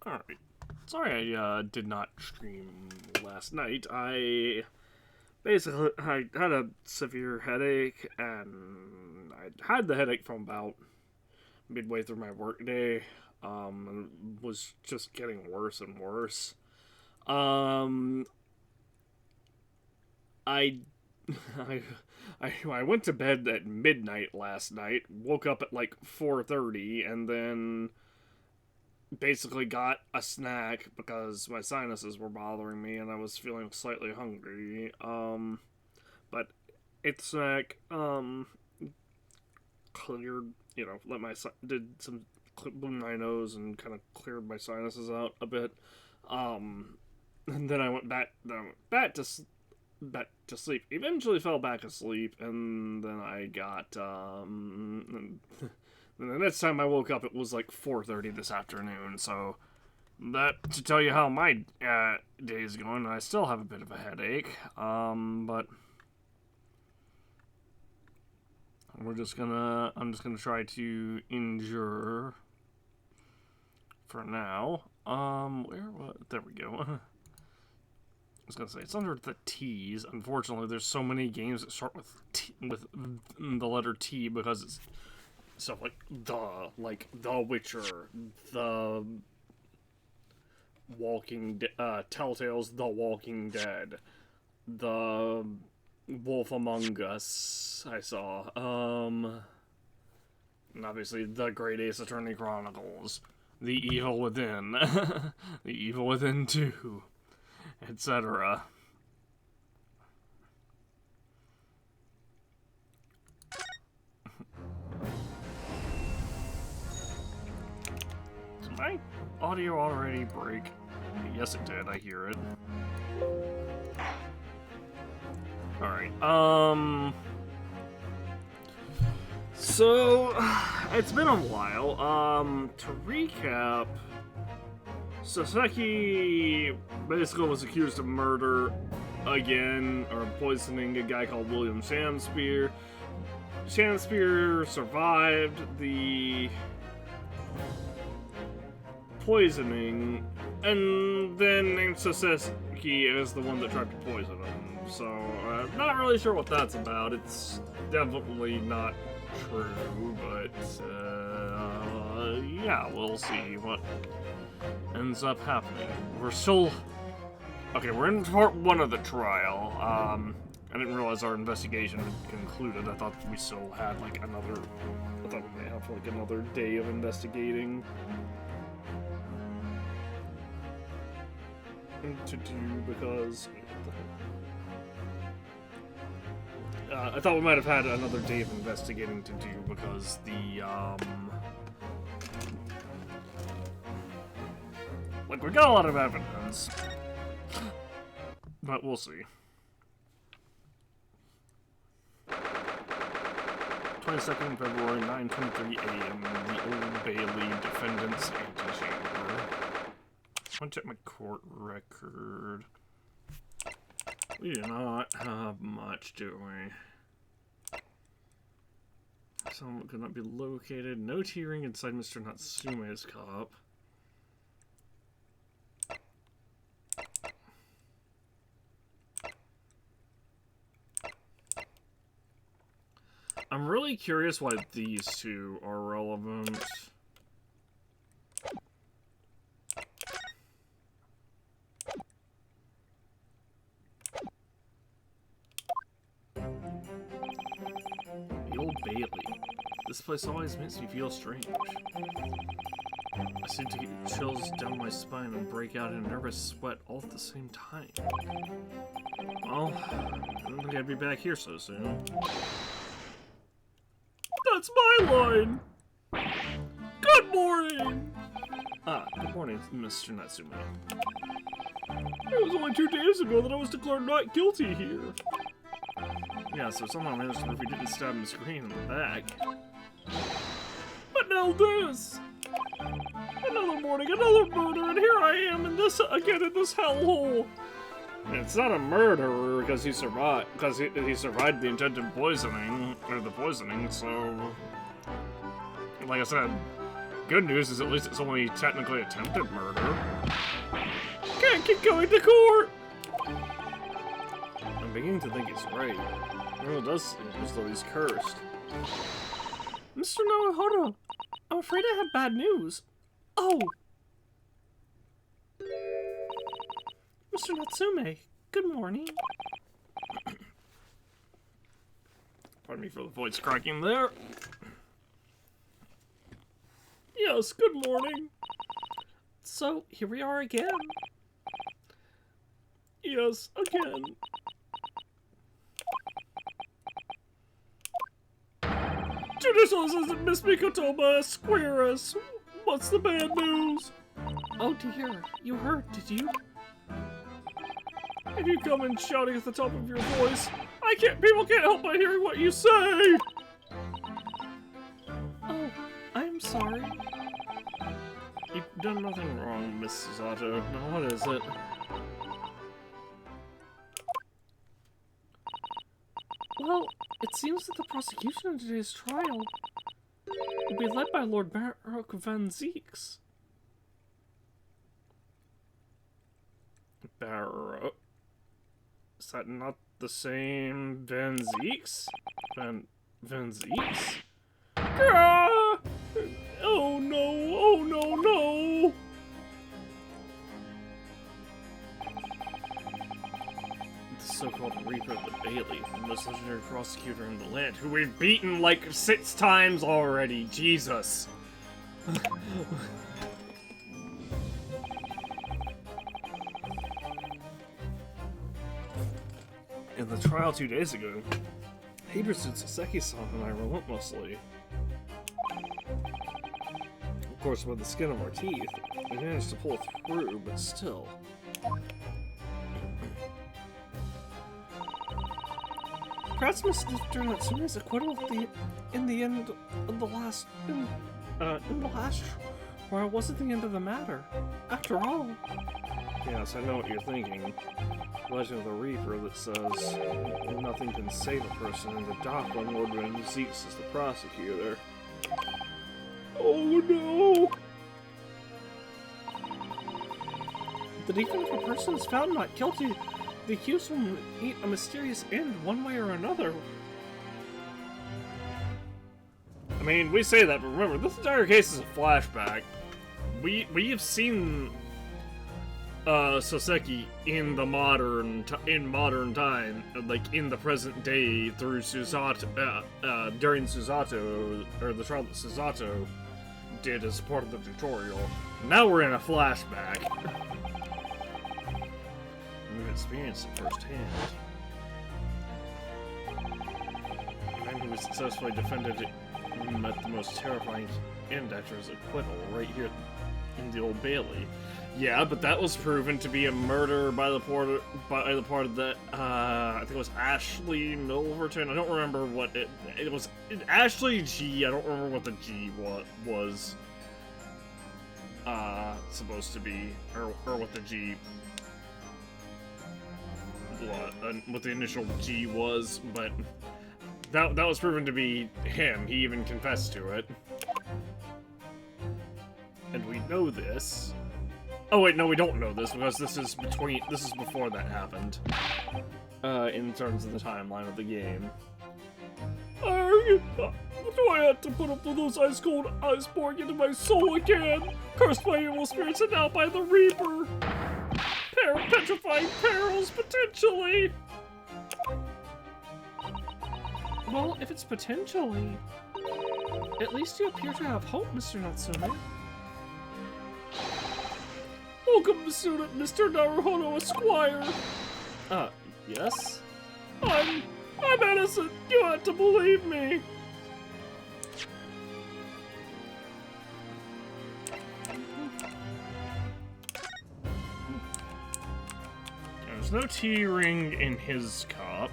Alright. Sorry I did not stream last night. I had a severe headache, and I had the headache from about midway through my workday. And it was just getting worse and worse. Um, I, I, I went to bed at midnight last night, woke up at like 4:30, and then basically got a snack because my sinuses were bothering me and I was feeling slightly hungry. But ate the snack, cleared, did some blew my nose and kind of cleared my sinuses out a bit. And then I went back to sleep. Eventually fell back asleep, and then I got and the next time I woke up, it was like 4:30 this afternoon. So that to tell you how my day is going. I still have a bit of a headache, but I'm just gonna try to endure for now. There we go. I was gonna say it's under the T's. Unfortunately, there's so many games that start with with the letter T because it's stuff like The Witcher, the Telltale's The Walking Dead, the Wolf Among Us. I saw, and obviously the Great Ace Attorney Chronicles, The Evil Within, The Evil Within 2, etc. Did my audio already break? Yes, it did. I hear it. Alright, so, it's been a while. To recap, Saseki basically was accused of murder again, or poisoning a guy called William Shanspeare. Shanspeare survived the poisoning, and then named Saseki as the one that tried to poison him. So, not really sure what that's about. It's definitely not true, but, yeah, we'll see what ends up happening. Okay, we're in part 1 of the trial. I didn't realize our investigation had concluded. I thought we still had, I thought we may have, another day of investigating to do, because I thought we might have had another day of investigating to do, because we got a lot of evidence, but we'll see. 22nd February, 9:23 a.m. The Old Bailey Defendant's Antechamber. I want to check my court record. We do not have much, do we? Someone could not be located. No tearing inside Mr. Natsume's cup. I'm really curious why these two are relevant. The Old Bailey. This place always makes me feel strange. I seem to get chills down my spine and break out in a nervous sweat all at the same time. Well, I don't think I'd be back here so soon. That's my line! Good morning! Good morning, Mr. Natsume. It was only 2 days ago that I was declared not guilty here. Yeah, so somehow managed to prove he didn't stab Miss Green in the back. But now this! Another morning, another murder, and here I am in this hellhole! And it's not a murderer because he survived the intended poisoning, so like I said, good news is at least it's only technically attempted murder. Can't keep going to court! I'm beginning to think he's right. Well, it does seem as though he's cursed. Mr. Naruhodo, I'm afraid I have bad news. Oh! Mr. Natsume, good morning. Pardon me for the voice cracking there. Yes, good morning. So, here we are again. Yes, again. Judicial Assistant Miss Mikotoma, square us. What's the bad news? Oh dear, you heard, did you? If you come in shouting at the top of your voice, people can't help but hearing what you say! Oh, I'm sorry. You've done nothing wrong, Miss Susato. Now what is it? Well, it seems that the prosecution in today's trial will be led by Lord Baroque Van Zeeks. Baroque? Is that not the same Van Zeeks? Van Zeeks? Ah! Oh no, oh no, no! The so-called Reaper of the Bailey, the most legendary prosecutor in the land, who we've beaten like 6 times already, Jesus! In the trial 2 days ago, he pursued Saseki-san and I relentlessly. Of course, with the skin of our teeth, we managed to pull through, but still. Perhaps Mr. Natsume's acquittal in the end of the last trial wasn't the end of the matter. After all. Yes, I know what you're thinking. Legend of the Reaper that says nothing can save a person in the dock when Lord Van Zeeks is the prosecutor. Oh no! That even if a person is found not guilty, the accused will meet a mysterious end one way or another. I mean, we say that, but remember, this entire case is a flashback. We have seen Soseki in the modern time, like in the present day through Susato, during Susato, or the trial that Susato did as part of the tutorial. Now we're in a flashback. We've experienced it firsthand. The man who successfully defended it met the most terrifying end after his acquittal right here in the Old Bailey. Yeah, but that was proven to be a murder by the part of the I think it was Ashley Milverton. I don't remember what it was. Ashley G. I don't remember what the G was supposed to be, or what the G what the initial G was, but that was proven to be him. He even confessed to it, and we know this. Oh wait, no, we don't know this because this is before that happened. In terms of the timeline of the game. Do I have to put up with those ice-cold ice pouring into my soul again? Cursed by evil spirits and now by the Reaper. Petrifying perils, potentially. Well, if it's potentially, at least you appear to have hope, Mr. Natsume. Welcome, Mr. Naruhodo Esquire. Yes? I'm innocent. You have to believe me. There's no tea ring in his cup.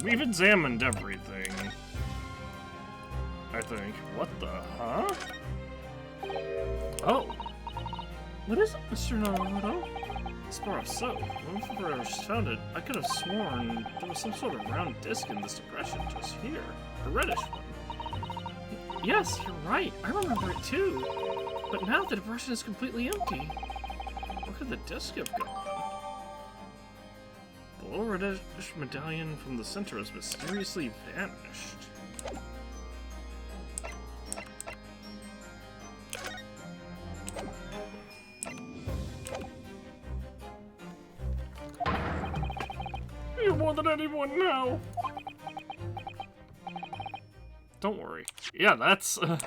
We've examined everything. I think. What the, huh? Oh. What is it, Mr. Naruhodo? This bar of soap. When I first found it, I could have sworn there was some sort of round disc in this depression just here. A reddish one. Yes, you're right. I remember it too. But now the depression is completely empty. Where could the disc have gone? The little reddish medallion from the center has mysteriously vanished. You more than anyone now. Don't worry. Yeah, that's. I'm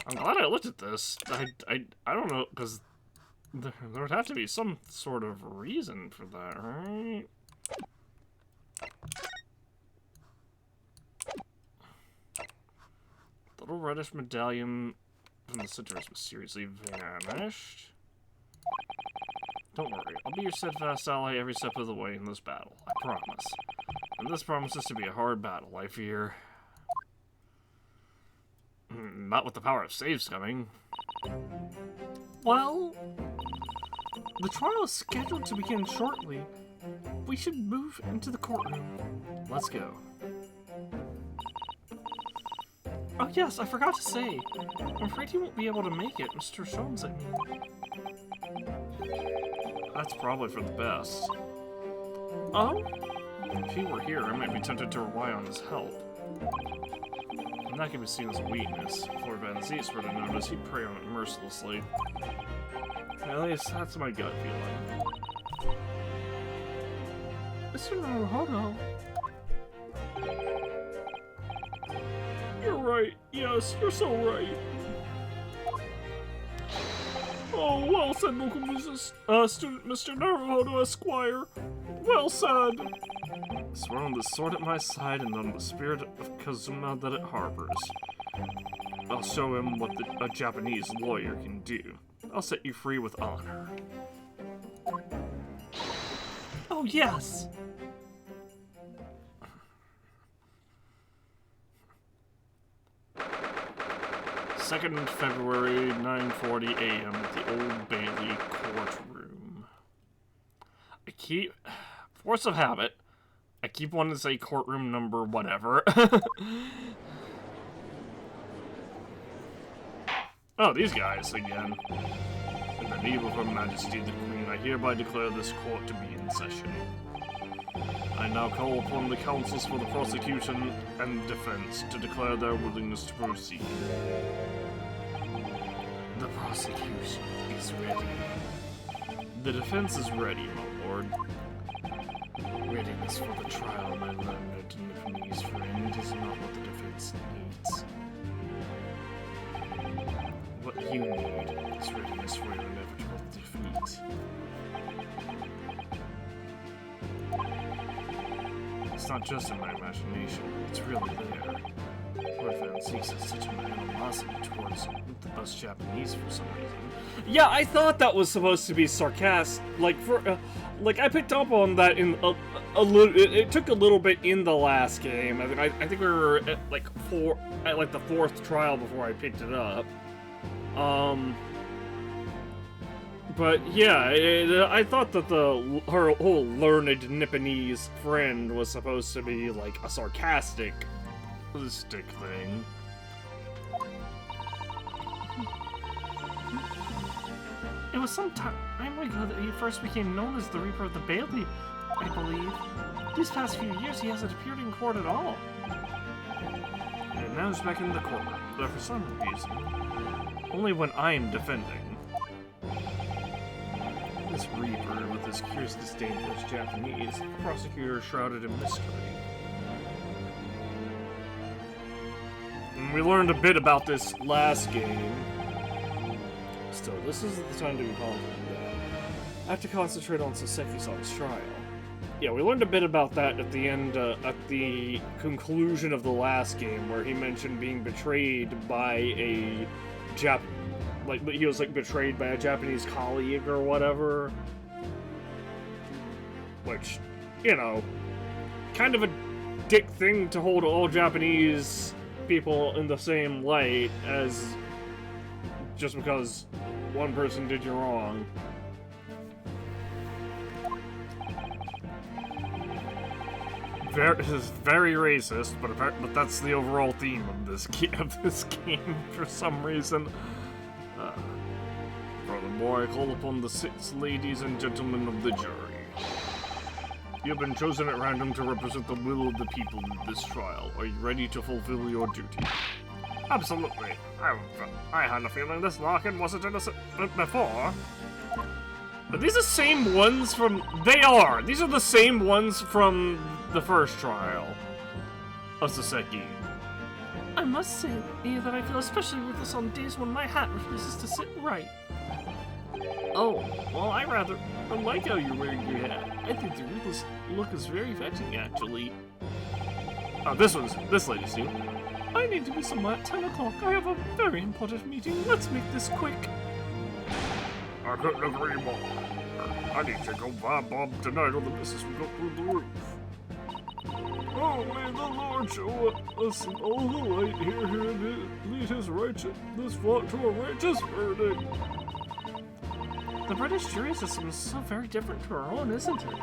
glad I looked at this. I don't know, because there would have to be some sort of reason for that, right? The little reddish medallion from the center has mysteriously vanished. Don't worry, I'll be your steadfast ally every step of the way in this battle. I promise. And this promises to be a hard battle, I fear. Not with the power of saves coming. Well, the trial is scheduled to begin shortly. We should move into the courtroom. Let's go. Oh yes, I forgot to say. I'm afraid he won't be able to make it, Mr. Sholmes, I mean. That's probably for the best. Oh? If he were here, I might be tempted to rely on his help. And that can be seen as a weakness. If Lord Van Zees were to notice, he'd prey on it mercilessly. At least, that's my gut feeling. Mr. Naruhodo. You're right. Yes, you're so right. Oh, well said, local student Mr. Naruhodo, Esquire. Well said. Swear on the sword at my side and on the spirit of Kazuma that it harbors. I'll show him what a Japanese lawyer can do. I'll set you free with honor. Oh, yes! 2nd February, 9:40 a.m. at the Old Bailey courtroom. Force of habit, I keep wanting to say courtroom number whatever. Oh, these guys again. In the name of Her Majesty the Queen, I hereby declare this court to be in session. I now call upon the counsels for the prosecution and defense to declare their willingness to proceed. The prosecution is ready. The defense is ready, my lord. Readiness for the trial, my learned Nipponese friend, is not what the defense needs. What you need is readiness for your inevitable defeat. It's not just in my imagination, it's really there. Lord Van Zees has such an animosity towards the best Japanese for some reason. Yeah, I thought that was supposed to be sarcastic. Like I picked up on that in a little. It took a little bit in the last game. I think we were at at the 4th trial before I picked it up. But yeah, I thought that her whole learned Nipponese friend was supposed to be like a sarcastic stick thing. It was some time ago that he first became known as the Reaper of the Bailey, I believe. These past few years he hasn't appeared in court at all. And now he's back in the court, though for some reason, only when I'm defending. This Reaper, with his curious disdain for his Japanese, the prosecutor shrouded in mystery. And we learned a bit about this last game. Still, this isn't the time to be confident. I have to concentrate on Saseki-san's trial. Yeah, we learned a bit about that at the end, at the conclusion of the last game, where he mentioned being betrayed by a he was betrayed by a Japanese colleague or whatever. Which, you know, kind of a dick thing to hold all Japanese people in the same light as just because one person did you wrong. This is very racist, but that's the overall theme of this game for some reason. Furthermore, I call upon the 6 ladies and gentlemen of the jury. You have been chosen at random to represent the will of the people in this trial. Are you ready to fulfill your duty? Absolutely. I had a feeling this Larkin wasn't innocent before. But these are the same ones from... They are! These are the same ones from the first trial of Saseki. I must say that I feel especially ruthless on days when my hat refuses to sit right. Oh, well, I like how you're wearing your hat. I think the ruthless look is very fetching, actually. Oh, this lady's new. I need to be somewhere at 10 o'clock. I have a very important meeting. Let's make this quick. I couldn't agree more. I need to go buy Bob tonight, or the missus will go through the roof. Oh, may the Lord show us all the light here and lead this flock to a righteous verdict. The British jury system is so very different to our own, isn't it?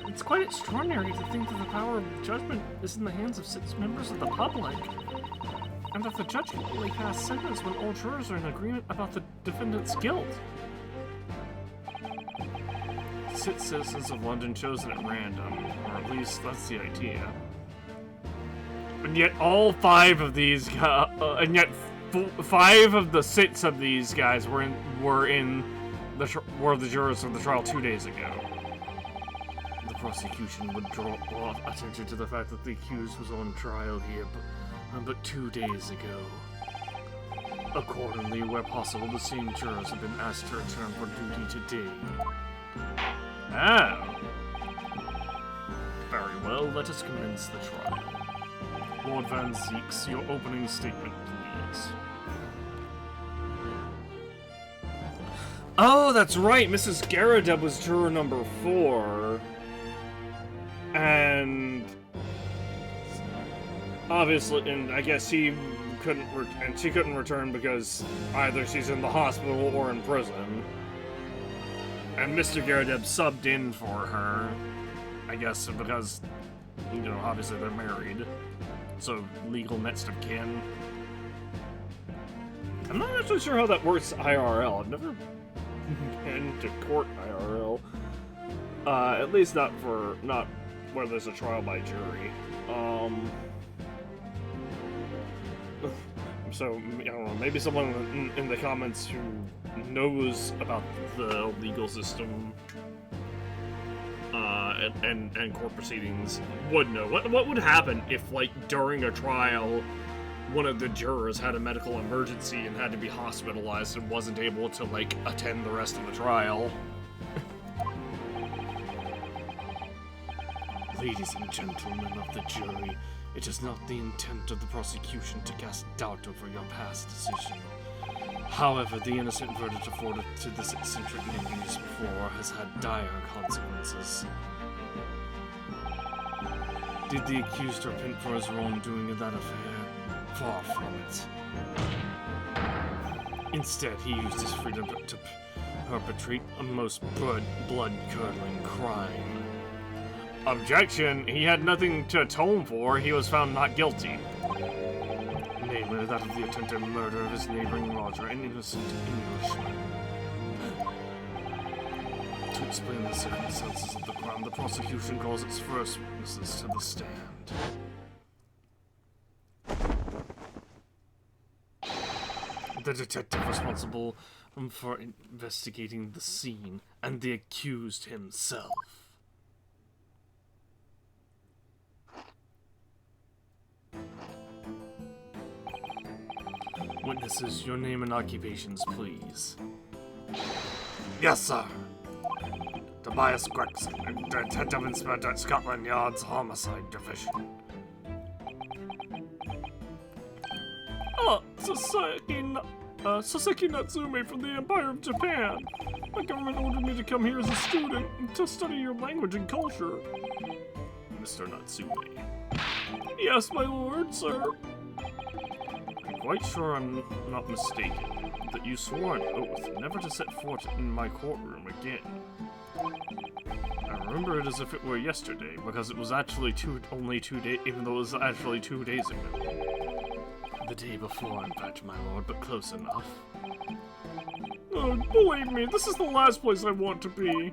It's quite extraordinary to think that the power of judgment is in the hands of 6 members of the public, and that the judge can only pass sentence when all jurors are in agreement about the defendant's guilt. 6 citizens of London chosen at random, or at least that's the idea. And yet all 5 of these guys, and yet 5 of the 6 of these guys were the jurors of the trial 2 days ago. The prosecution would draw attention to the fact that the accused was on trial here, but 2 days ago. Accordingly, where possible, the same jurors have been asked to return for duty today. Oh. Very well, let us commence the trial. Lord Van Zeeks, your opening statement, please. Oh, that's right, Mrs. Garadeb was juror number 4. And... obviously, and I guess she couldn't return because either she's in the hospital or in prison. And Mr. Garadeb subbed in for her, I guess, because, you know, obviously they're married. So, legal next of kin. I'm not actually sure how that works IRL. I've never been to court IRL. At least not where there's a trial by jury. So, I don't know, maybe someone in the comments who knows about the legal system and court proceedings would know. What would happen if, like, during a trial, one of the jurors had a medical emergency and had to be hospitalized and wasn't able to, like, attend the rest of the trial? Ladies and gentlemen of the jury, it is not the intent of the prosecution to cast doubt over your past decision. However, the innocent verdict afforded to this eccentric name used before has had dire consequences. Did the accused repent for his wrongdoing in that affair? Far from it. Instead, he used his freedom to perpetrate a most blood-curdling crime. Objection! He had nothing to atone for. He was found not guilty. Namely, that of the attempted murder of his neighboring lodger, an innocent Englishman. To explain the circumstances of the crime, the prosecution calls its first witnesses to the stand. The detective responsible for investigating the scene, and the accused himself. Witnesses, your name and occupations, please. Yes, sir. Tobias Gregson, Detective Inspector at Scotland Yard's Homicide Division. Saseki Natsume from the Empire of Japan. My government ordered me to come here as a student to study your language and culture. Mr. Natsume. Yes, my lord, sir. I'm quite sure I'm not mistaken that you swore an oath never to set foot in my courtroom again. I remember it as if it were yesterday, because it was actually only 2 days, even though it was actually 2 days ago. The day before, in fact, my lord, but close enough. Oh, believe me, this is the last place I want to be.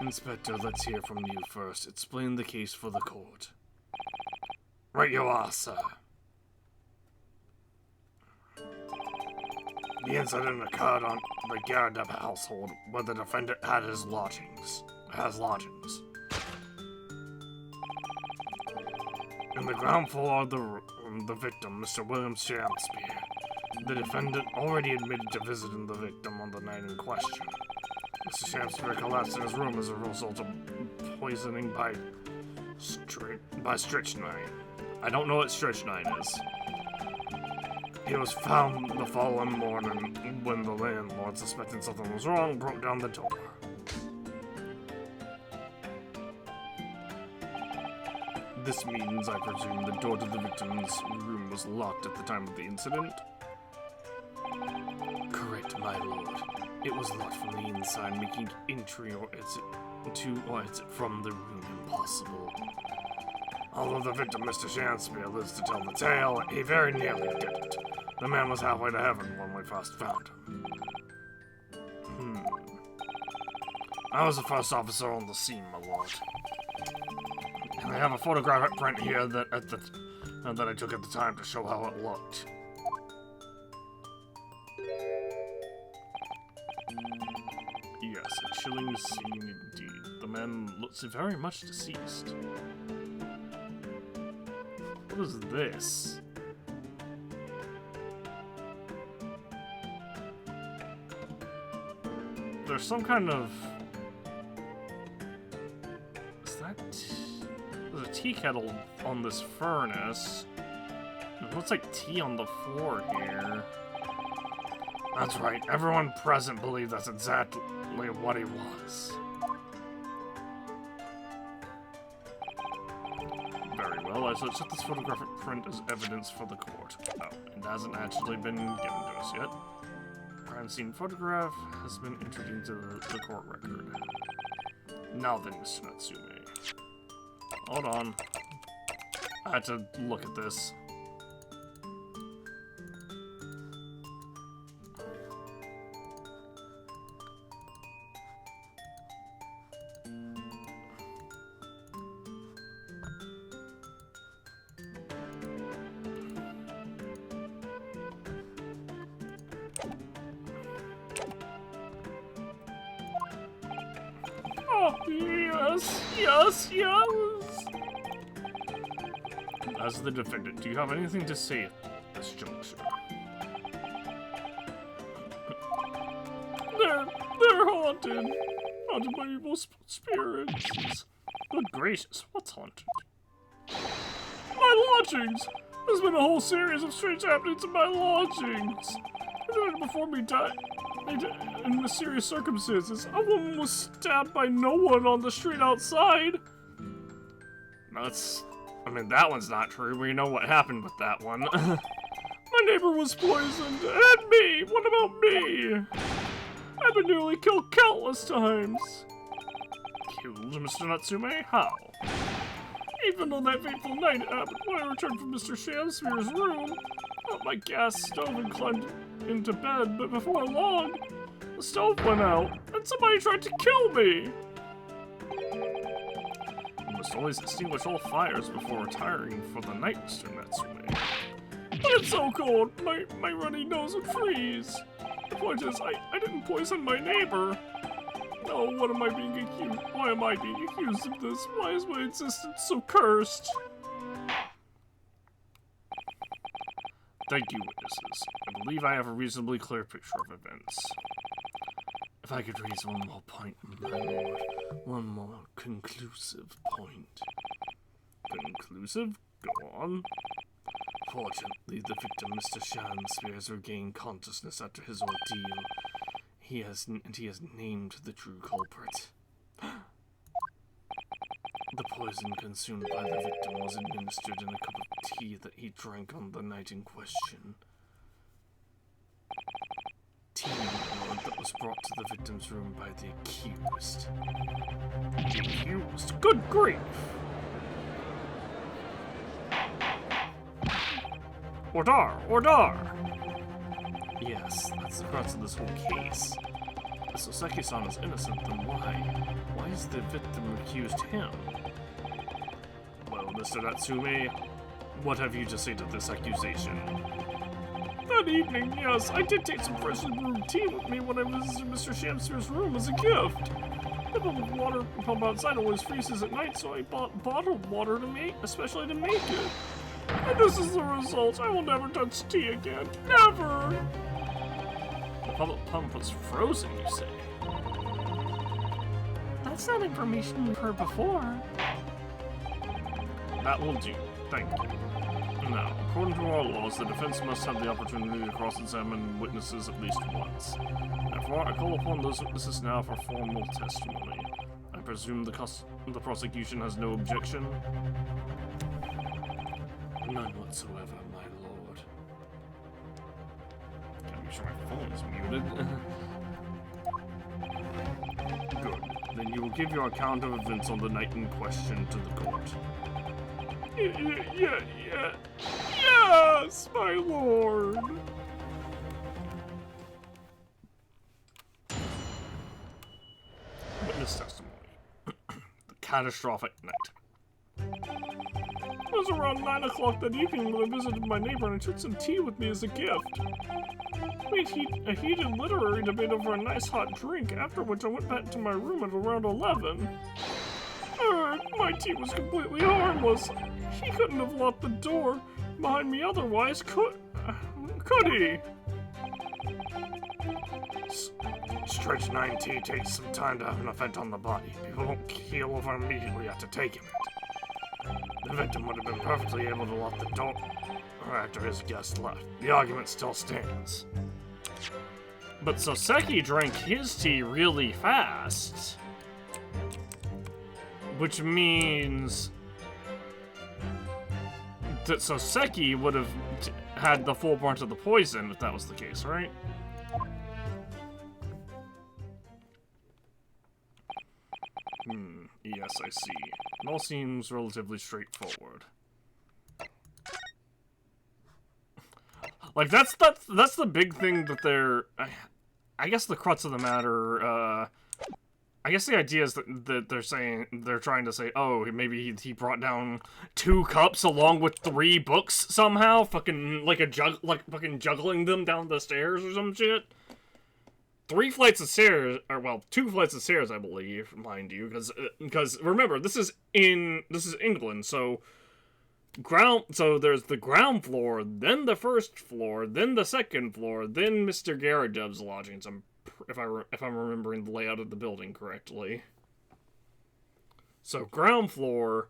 Inspector, let's hear from you first. Explain the case for the court. Right you are, sir. The incident occurred on the Garrett household, where the defendant had his lodgings. In the ground floor of the victim, Mr. William Shakespeare, the defendant already admitted to visiting the victim on the night in question. Mr. Shakespeare collapsed in his room as a result of poisoning by strychnine. I don't know what strychnine is. He was found the following morning when the landlord, suspecting something was wrong, broke down the door. This means, I presume, the door to the victim's room was locked at the time of the incident? Correct, my lord. It was locked from the inside, making entry or exit from the room impossible. Although the victim, Mr. Shakespeare, lives to tell the tale, he very nearly did it. The man was halfway to heaven when we first found him. I was the first officer on the scene, my lord. And I have a photographic print here that I took at the time to show how it looked. Yes, a chilling scene indeed. The man looks very much deceased. What is this? There's some kind of... Is that... There's a tea kettle on this furnace. It looks like tea on the floor here. That's right. Everyone present believed that's exactly what he was. Very well. I shall accept this photographic print as evidence for the court. Oh, it hasn't actually been given to us yet. Crime scene photograph has been entered into the court record. Now then, Mr. Natsume. Hold on. I had to look at this. Yes! As the defendant, do you have anything to say at this juncture? They're haunted. Haunted by evil spirits. Good gracious, what's haunted? My lodgings! There's been a whole series of strange happenings in my lodgings. Before me died in mysterious circumstances. A woman was stabbed by no one on the street outside. That one's not true. We know what happened with that one. My neighbor was poisoned. And me! What about me? I've been nearly killed countless times. Killed, Mr. Natsume? How? Even on that fateful night it happened when I returned from Mr. Shakespeare's room, out my gas stove and climbed into bed, but before long, the stove went out, and somebody tried to kill me! You must always extinguish all fires before retiring for the night, Mr. Natsume. But it's so cold, my runny nose would freeze. The point is, I didn't poison my neighbor. Oh, what am I being accused? Why am I being accused of this? Why is my existence so cursed? Thank you, witnesses. I believe I have a reasonably clear picture of events. If I could raise one more point, my lord. One more conclusive point. Conclusive? Go on. Fortunately, the victim, Mr. Shakespeare, has regained consciousness after his ordeal. He has named the true culprit. The poison consumed by the victim was administered in a cup of tea that he drank on the night in question. Tea, my lord, that was was brought to the victim's room by the accused. The accused? Good grief! Ordar! Ordar! Yes, that's the crux of this whole case. If Soseki-san is innocent, then why? Why is the victim accused him? Well, Mr. Natsume, what have you to say to this accusation? That evening, yes, I did take some freshly brewed tea with me when I visited Mr. Shamster's room as a gift. The public water pump outside always freezes at night, so I bought bottled water to make, especially to make it. And this is the result. I will never touch tea again. Never! The public pump was frozen, you say? That's not information we've heard before. That will do. Thank you. Now, according to our laws, the defense must have the opportunity to cross-examine witnesses at least once. Therefore, I call upon those witnesses now for formal testimony. I presume the prosecution has no objection? None whatsoever, my lord. Gotta be sure my phone is muted. Good. Then you will give your account of events on the night in question to the court. Yes, my lord! Witness testimony. The catastrophic night. It was around 9 o'clock that evening when I visited my neighbor and I took some tea with me as a gift. We had a heated literary debate over a nice hot drink, after which I went back to my room at around 11. My tea was completely harmless. He couldn't have locked the door behind me otherwise, could he? Stretch 9 tea takes some time to have an effect on the body. People don't keel over immediately after taking it. The victim would have been perfectly able to lock the door after his guest left. The argument still stands. But Soseki drank his tea really fast. Which means that Soseki would have had the full brunt of the poison if that was the case, right? Yes, I see. It all seems relatively straightforward. Like, that's the big thing that they're... I guess the crux of the matter, I guess the idea is that they're trying to say, oh, maybe he brought down 2 cups along with 3 books somehow, fucking fucking juggling them down the stairs or some shit. 3 flights of stairs, or well, 2 flights of stairs, I believe, mind you, because remember, this is England, so there's the ground floor, then the first floor, then the second floor, then Mr. Garadub's lodgings. If I'm remembering the layout of the building correctly. So ground floor,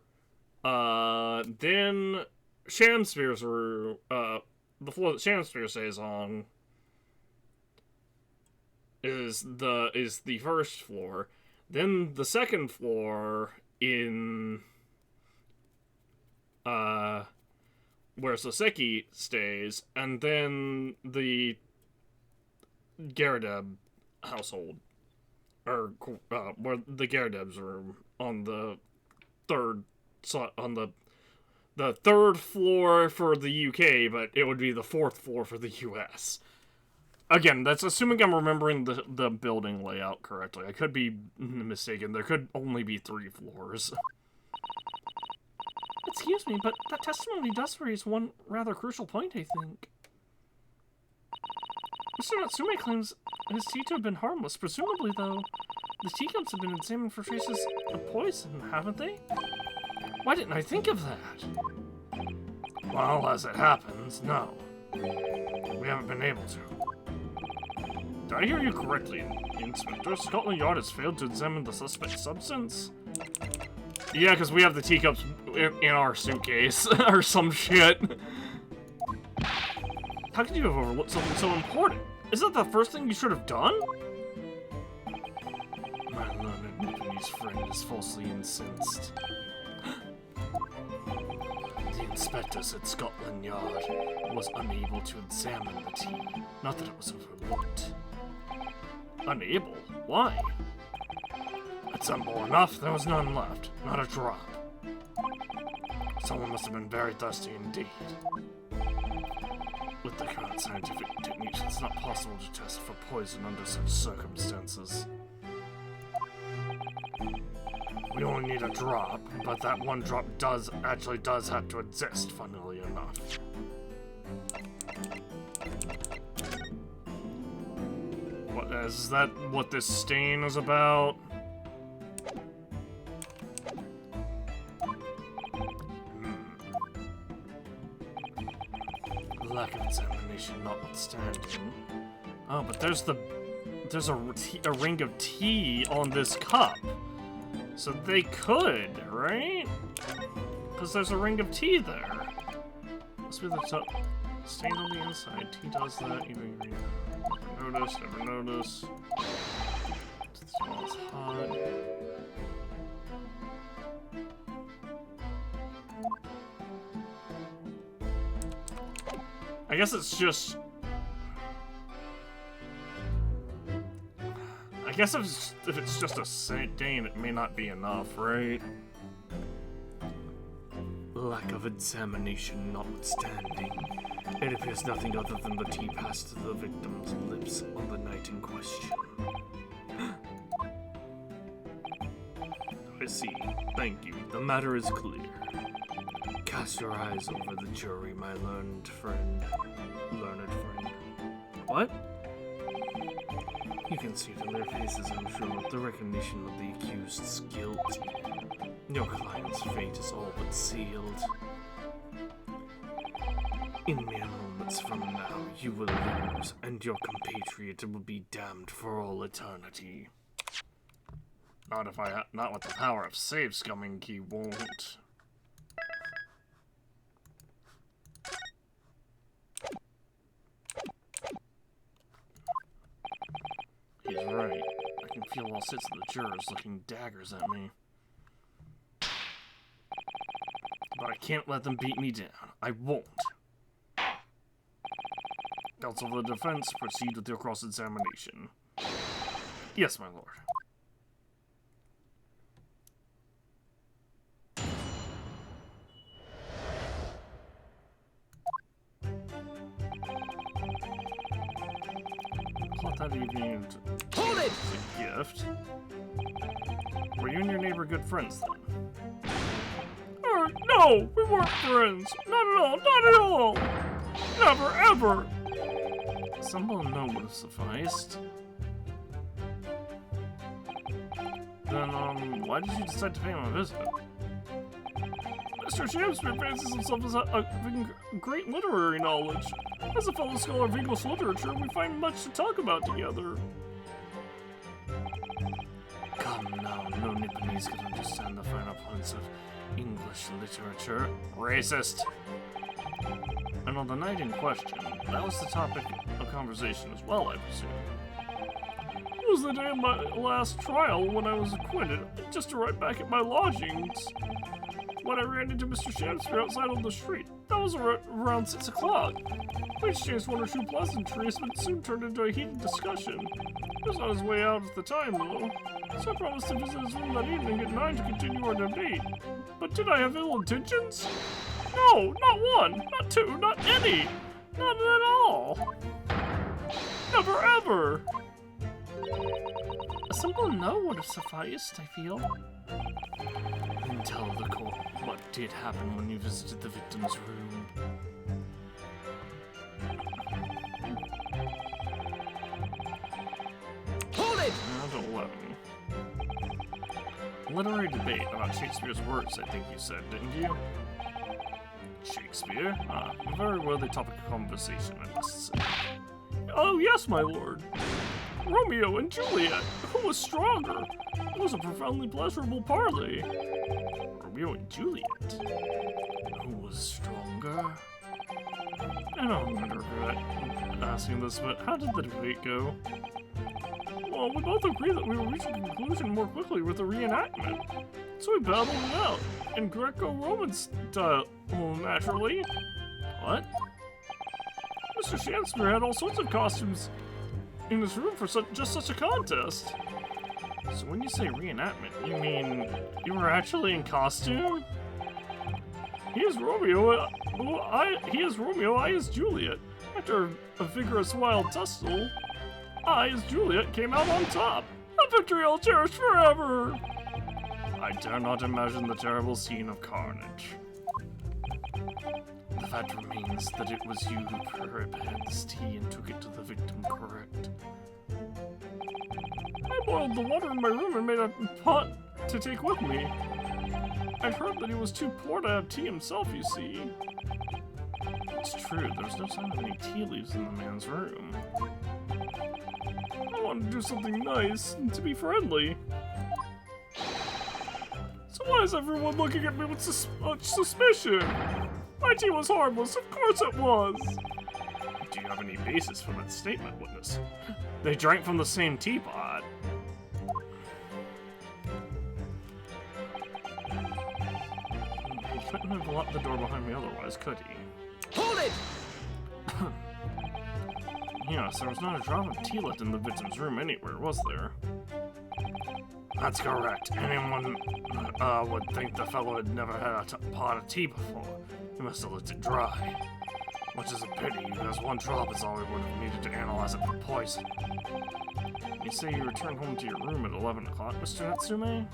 then Shamspeare's room, the floor that Shamspeare stays on is the first floor. Then the second floor in where Soseki stays, and then the Garadub household, or where the Garadub's room on the third third floor for the UK, but it would be the 4th floor for the US. Again, that's assuming I'm remembering the building layout correctly. I could be mistaken. There could only be 3 floors. Excuse me, but that testimony does raise one rather crucial point, I think. Mr. Natsume claims his tea to have been harmless. Presumably, though, the teacups have been examined for traces of poison, haven't they? Why didn't I think of that? Well, as it happens, no. We haven't been able to. Did I hear you correctly, Inspector? Scotland Yard has failed to examine the suspect's substance? Yeah, because we have the teacups in our suitcase, or some shit. How could you have overlooked something so important? Isn't that the first thing you should have done? My learned Japanese friend is falsely incensed. The inspectors at Scotland Yard was unable to examine the tea. Not that it was overlooked. Unable? Why? It's simple enough. There was none left. Not a drop. Someone must have been very thirsty indeed. With the current scientific techniques, it's not possible to test for poison under such circumstances. We only need a drop, but that one drop actually does have to exist, funnily enough. Is that what this stain is about? Lack of examination notwithstanding. Oh, but there's a ring of tea on this cup. So they could, right? Because there's a ring of tea there. Must be the top. Stained on the inside. Tea does that. Even green. Never notice. It smells hot. I guess it's just... I guess if it's just a stain, it may not be enough, right? Lack of examination notwithstanding, it appears nothing other than the tea passed to the victim's lips on the night in question. I see. Thank you. The matter is clear. Cast your eyes over the jury, my learned friend. What? You can see from their faces, I'm sure, the recognition of the accused's guilt. Your client's fate is all but sealed. In mere moments from now, you will lose, and your compatriot will be damned for all eternity. Not with the power of save scumming, he won't. He's right. I can feel all six of the jurors looking daggers at me. But I can't let them beat me down. I won't. Counsel for the defense, proceed with your cross-examination. Yes, my lord. Thought that evening Hold it! was a gift. Were you and your neighbor good friends then? No, we weren't friends. Not at all, not at all. Never, ever. A simple no would have sufficed. Then, why did you decide to pay him a visit? Mr. Shakespeare fancies himself as having great literary knowledge. As a fellow scholar of English literature, we find much to talk about together. Come now, no Nipponese can understand the finer points of English literature. Racist! And on the night in question, that was the topic of conversation as well, I presume. It was the day of my last trial when I was acquitted, just arrived back at my lodgings. When I ran into Mr. Shakespeare outside on the street, that was around 6 o'clock. We exchanged one or two pleasantries, but it soon turned into a heated discussion. He was on his way out at the time, though, so I promised to visit his room that evening at 9 to continue our debate. But did I have ill intentions? No, not one, not two, not any! Not at all! Never ever! A simple no would have sufficed, I feel. And tell the court what did happen when you visited the victim's room. Hold it! Round 11. Literary debate about Shakespeare's works, I think you said, didn't you? Shakespeare? Ah, a very worthy topic of conversation, I must say. Oh, yes, my lord. Romeo and Juliet. Who was stronger? It was a profoundly pleasurable parley. Romeo and Juliet? Who was stronger? I don't regret asking this, but how did the debate go? Well, we both agree that we will reach a conclusion more quickly with a reenactment. So we battled it out, in Greco-Roman style, naturally. What? Mr. Shakespeare had all sorts of costumes in his room for just such a contest. So when you say reenactment, you mean you were actually in costume? He is Romeo, I is Juliet. After a vigorous wild tussle, I as Juliet came out on top. A victory I'll cherish forever! I dare not imagine the terrible scene of carnage. The fact remains that it was you who prepared this tea and took it to the victim, correct? I boiled the water in my room and made a pot to take with me. I'd heard that he was too poor to have tea himself, you see. It's true, there's no sign of any tea leaves in the man's room. I wanted to do something nice, and to be friendly. So why is everyone looking at me with such suspicion? My tea was harmless, of course it was! Do you have any basis for that statement, witness? They drank from the same teapot. He couldn't have locked the door behind me otherwise, could he? Hold it! Yes, there was not a drop of tea left in the victim's room anywhere, was there? That's correct. Anyone would think the fellow had never had a pot of tea before. He must have let it dry. Which is a pity, because one drop is all we would have needed to analyze it for poison. You say you returned home to your room at 11 o'clock, Mr. Natsume?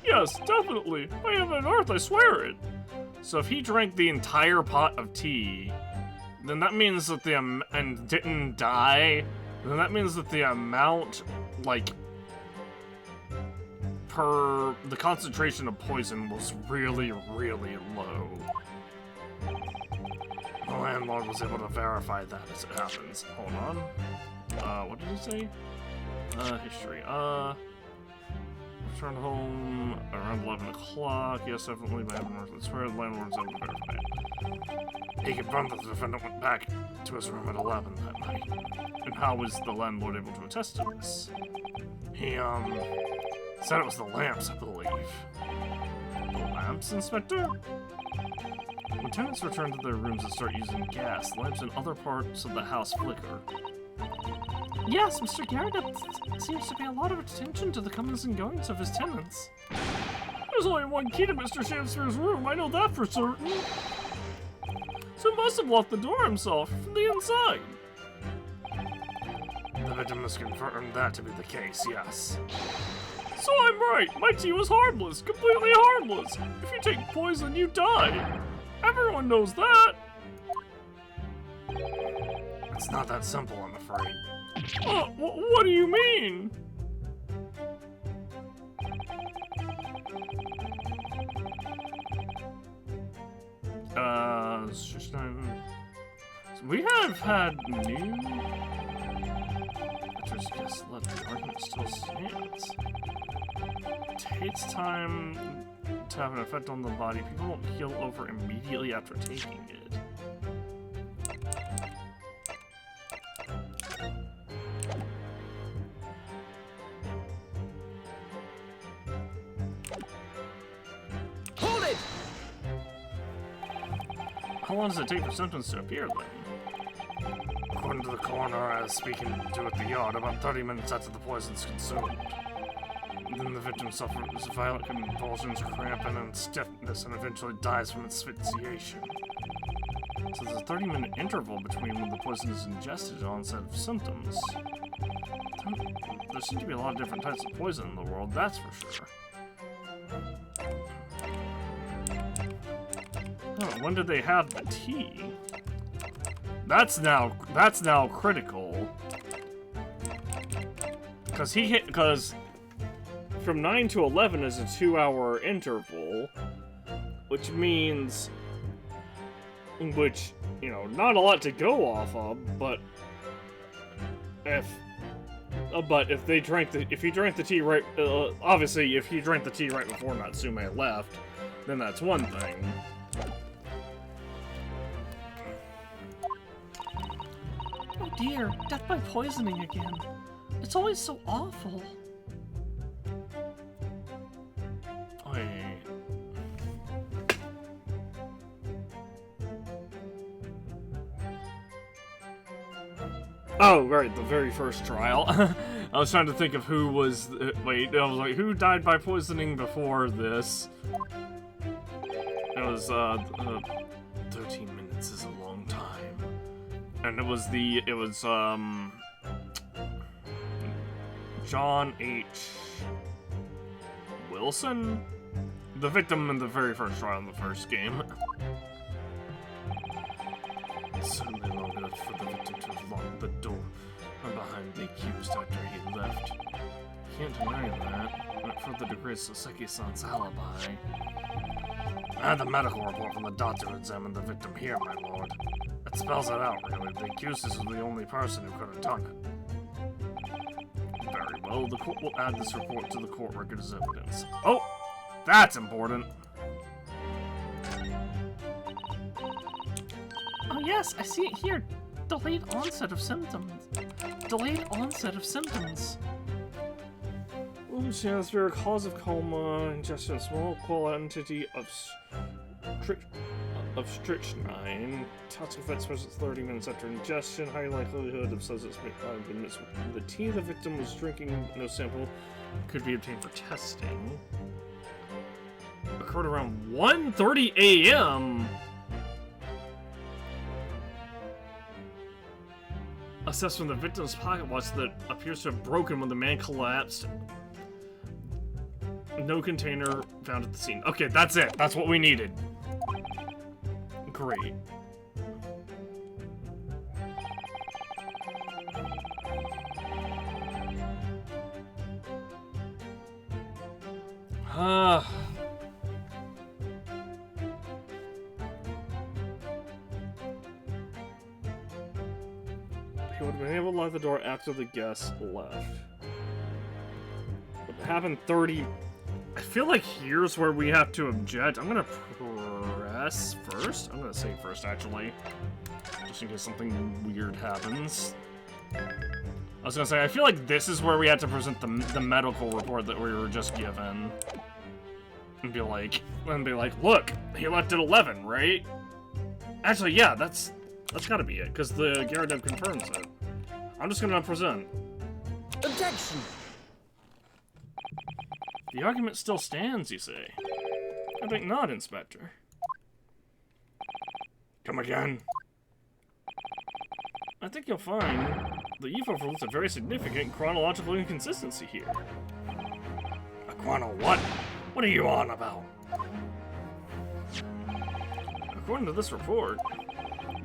Yes, definitely. By heaven and earth, I swear it. So if he drank the entire pot of tea, then that means that and didn't die, then that means that the amount, like, per the concentration of poison was really, really low. The landlord was able to verify that as it happens. Hold on. What did he say? History. Returned home around 11 o'clock. Yes, definitely by heaven and earth. I swear the landlord was able to verify it. He confirmed that the defendant went back to his room at 11 that night. And how was the landlord able to attest to this? He, said it was the lamps, I believe. The lamps, Inspector? When tenants return to their rooms and start using gas, lamps in other parts of the house flicker. Yes, Mr. Garrett, there seems to be a lot of attention to the comings and goings of his tenants. There's only one key to Mr. Shakespeare's room, I know that for certain. So he must have locked the door himself from the inside. The victim has confirmed that to be the case, yes. So I'm right, my tea was harmless, completely harmless. If you take poison, you die. Everyone knows that. It's not that simple, I'm afraid. What do you mean? It's just not... We have had new... I just guess let the argument still stands. It takes time to have an effect on the body. People won't heal over immediately after taking it. Hold it! How long does it take for symptoms to appear, then? According to the coroner, I was speaking to at the yard about 30 minutes after the poison's consumed. Then the victim suffers violent convulsions, cramping, and stiffness, and eventually dies from asphyxiation. So there's a 30-minute interval between when the poison is ingested and onset of symptoms. There seem to be a lot of different types of poison in the world, that's for sure. Oh, when did they have the tea? That's now critical. Because from 9 to 11 is a 2-hour interval, which means, you know, not a lot to go off of, but if he drank the tea right, obviously if he drank the tea right before Natsume left, then that's one thing. Oh dear, death by poisoning again. It's always so awful. Wait. Oh, right, the very first trial. I was trying to think of who was... wait, I was like, who died by poisoning before this? It was, 13 minutes is a long time. And it was John H. Wilson? The victim in the very first trial in the first game. It's certainly long enough for the victim to have locked the door behind the accused after he left. Can't deny that. Not for the degree of Soseki-san's alibi. I had the medical report from the doctor who examined the victim here, my lord. It spells it out, really. The accused is the only person who could have done it. Very well, the court will add this report to the court record as evidence. Oh! That's important! Oh yes, I see it here. Delayed onset of symptoms. Delayed onset of symptoms. Transfer, cause of coma, ingestion of small quantity of strychnine. Toxic effects present 30 minutes after ingestion. High likelihood of substance been mixed with the tea the victim was drinking. No sample could be obtained for testing. Occurred around 1:30 a.m. Assessed from the victim's pocket watch that appears to have broken when the man collapsed. No container found at the scene. Okay, that's it. That's what we needed. Great. He would have been able to lock the door after the guest left. What happened 30... I feel like here's where we have to object. I'm gonna press first. I'm gonna say first, actually. Just in case something weird happens. I was gonna say, I feel like this is where we had to present the medical report that we were just given. And be like, look, he left at 11, right? Actually, yeah, that's gotta be it, because the Gyaradev confirms it. I'm just gonna present. Objection! The argument still stands, you say? I think not, Inspector. Come again? I think you'll find the EFO overlooks a very significant chronological inconsistency here. A chrono what? What are you on about? According to this report,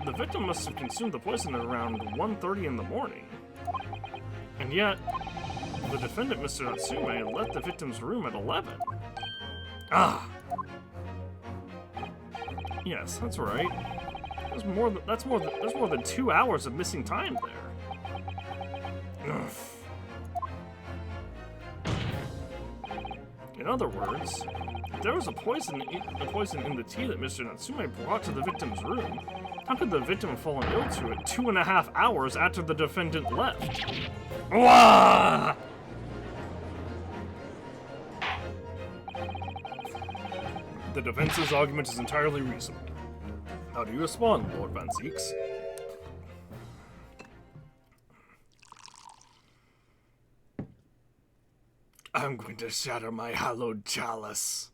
the victim must have consumed the poison at around 1:30 in the morning. And yet, the defendant, Mr. Natsume, left the victim's room at 11. Ah! Yes, that's right. There's more than 2 hours of missing time there. Ugh. In other words, if there was a poison in the tea that Mr. Natsume brought to the victim's room, how could the victim have fallen ill to it 2.5 hours after the defendant left? Wah! The defense's argument is entirely reasonable. How do you respond, Lord Van Zieks? I'm going to shatter my hallowed chalice.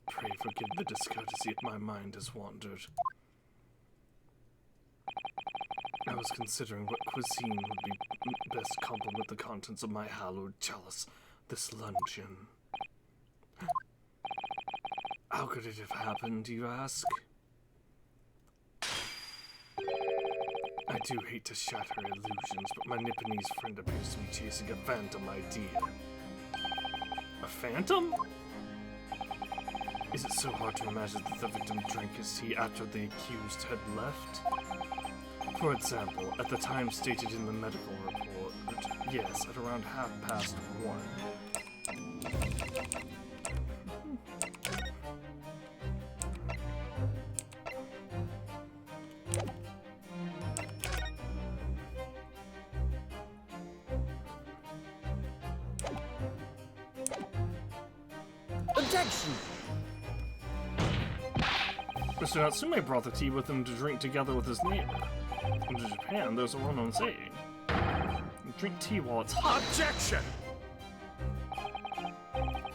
Pray forgive the discourtesy if my mind has wandered. I was considering what cuisine would be best complement the contents of my hallowed chalice this luncheon. How could it have happened, you ask? I do hate to shatter illusions, but my Nipponese friend appears to be chasing a phantom idea. A phantom? Is it so hard to imagine that the victim drank his tea after the accused had left? For example, at the time stated in the medical report, yes, at around 1:30. Objection! Mr. Natsume brought the tea with him to drink together with his neighbor. In Japan, there's a well-known saying. Drink tea while it's hot. Objection!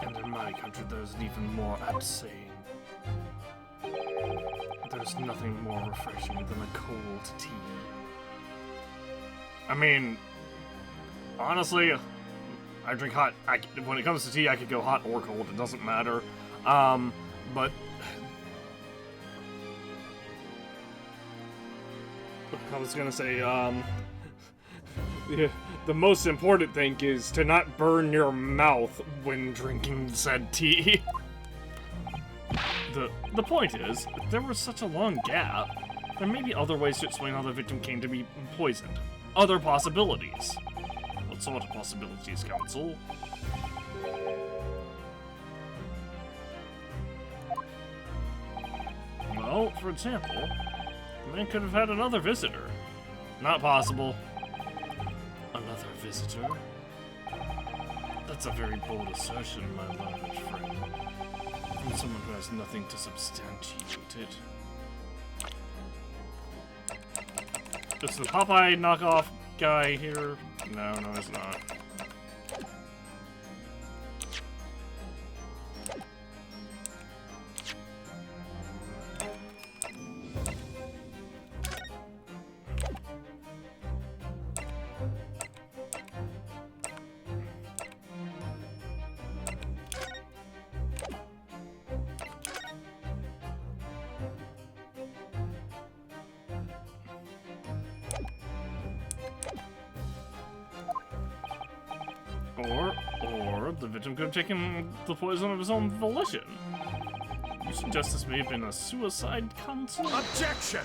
And in my country, there's an even more apt saying. There's nothing more refreshing than a cold tea. I mean, honestly, I drink hot. When it comes to tea, I could go hot or cold. It doesn't matter. But I was gonna say, the most important thing is to not burn your mouth when drinking said tea. The point is, if there was such a long gap, there may be other ways to explain how the victim came to be poisoned. Other possibilities. What sort of possibilities, Counsel? Well, for example, the man could have had another visitor. Not possible. Another visitor? That's a very bold assertion, my learned friend. From someone who has nothing to substantiate it. It's the Popeye knockoff guy here. No, it's not. Or the victim could have taken the poison of his own volition. You suggest this may have been a suicide, Counsel? Objection!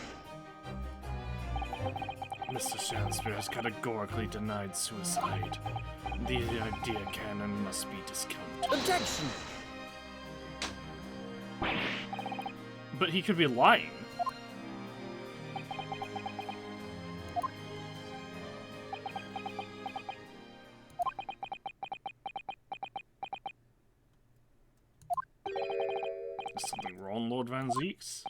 Mr. Shakespeare has categorically denied suicide. The idea canon must be discounted. Objection! But he could be lying. Is something wrong, Lord Van Zeeks?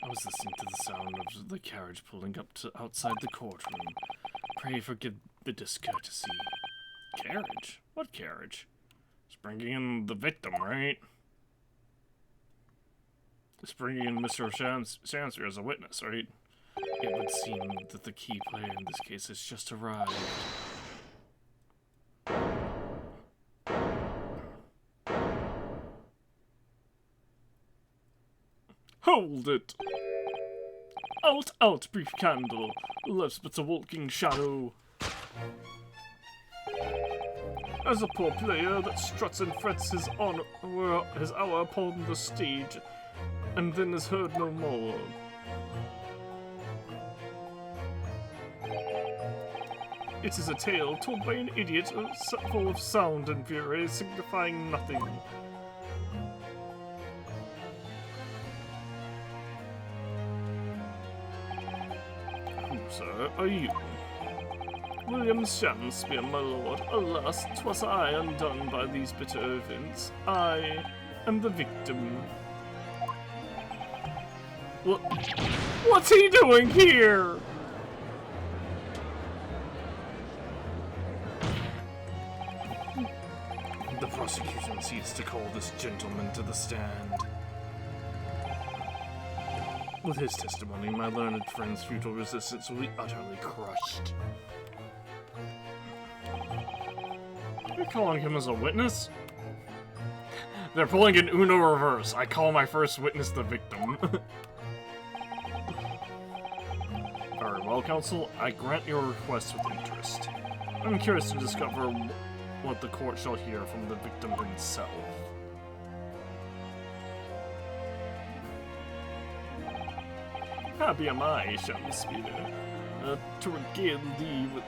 I was listening to the sound of the carriage pulling up to outside the courtroom. Pray forgive the discourtesy. Carriage? What carriage? It's bringing in the victim, right? It's bringing in Mr. Shansbury as a witness, right? It would seem that the key player in this case has just arrived. Hold it! Out, brief candle, left but a walking shadow. As a poor player that struts and frets his hour upon the stage, and then is heard no more. It is a tale told by an idiot, full of sound and fury, signifying nothing. Who, sir, are you? William Shakespeare, my lord. Alas, 'twas I undone by these bitter events. I am the victim. What's he doing here? The prosecution seeks to call this gentleman to the stand. With his testimony, my learned friend's futile resistance will be utterly crushed. You're calling him as a witness? They're pulling an Uno reverse. I call my first witness the victim. Very well, counsel. I grant your request with interest. I'm curious to discover what the court shall hear from the victim himself. Happy am I, Shakespeare, to regale thee with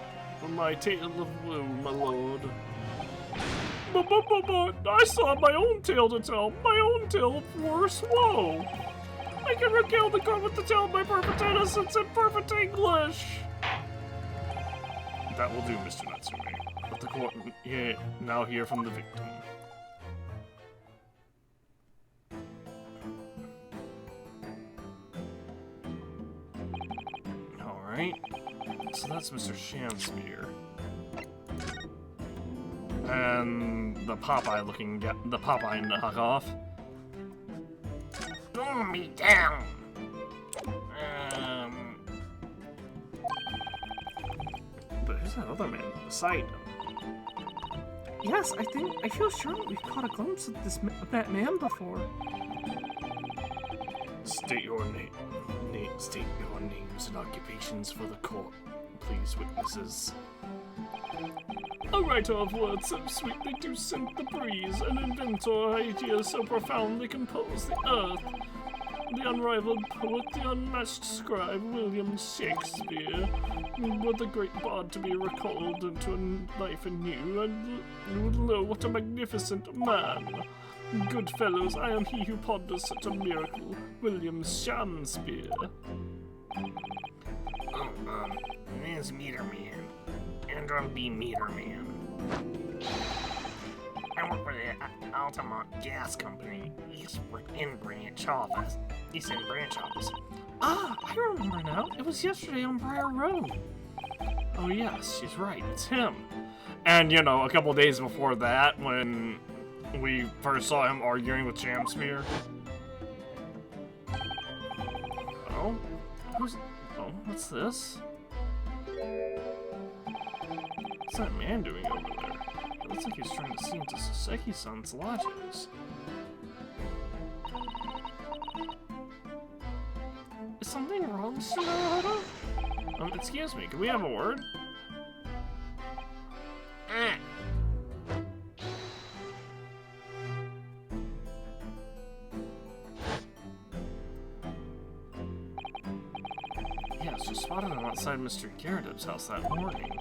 my tale of woe, my lord. But I still have my own tale to tell, my own tale of worse woe. I can regale the court with the tale of my perfect innocence in perfect English. That will do, Mr. Natsume. Let the court now hear from the victim. right? So that's Mr. Shanspear. And the Popeye-looking guy, the Popeye knockoff. Pull me down. But who's that other man beside him? Yes, I feel sure that we've caught a glimpse of that man before. State your state your names and occupations for the court, please, witnesses. A writer of words so sweet they do scent the breeze, an inventor of ideas so profound they compose the earth. The unrivaled poet, the unmatched scribe, William Shakespeare, were the great bard to be recalled into life anew, and lo, what a magnificent man! Good fellows, I am he who ponders such a miracle, William Shakespeare. Oh, name's Meter Man. Andrew B. Meter Man. I work for the Altamont Gas Company, East End Branch Office. Ah, I remember now. It was yesterday on Briar Road. Oh yes, she's right, it's him. And you know, a couple days before that, when we first saw him arguing with Shakespeare. Oh? What's this? What's that man doing over there? It looks like he's trying to see into Soseki-san's lodges. Is something wrong, Shinohara? Excuse me, can we have a word? Yeah, so spotted him outside Mr. Garrett's house that morning.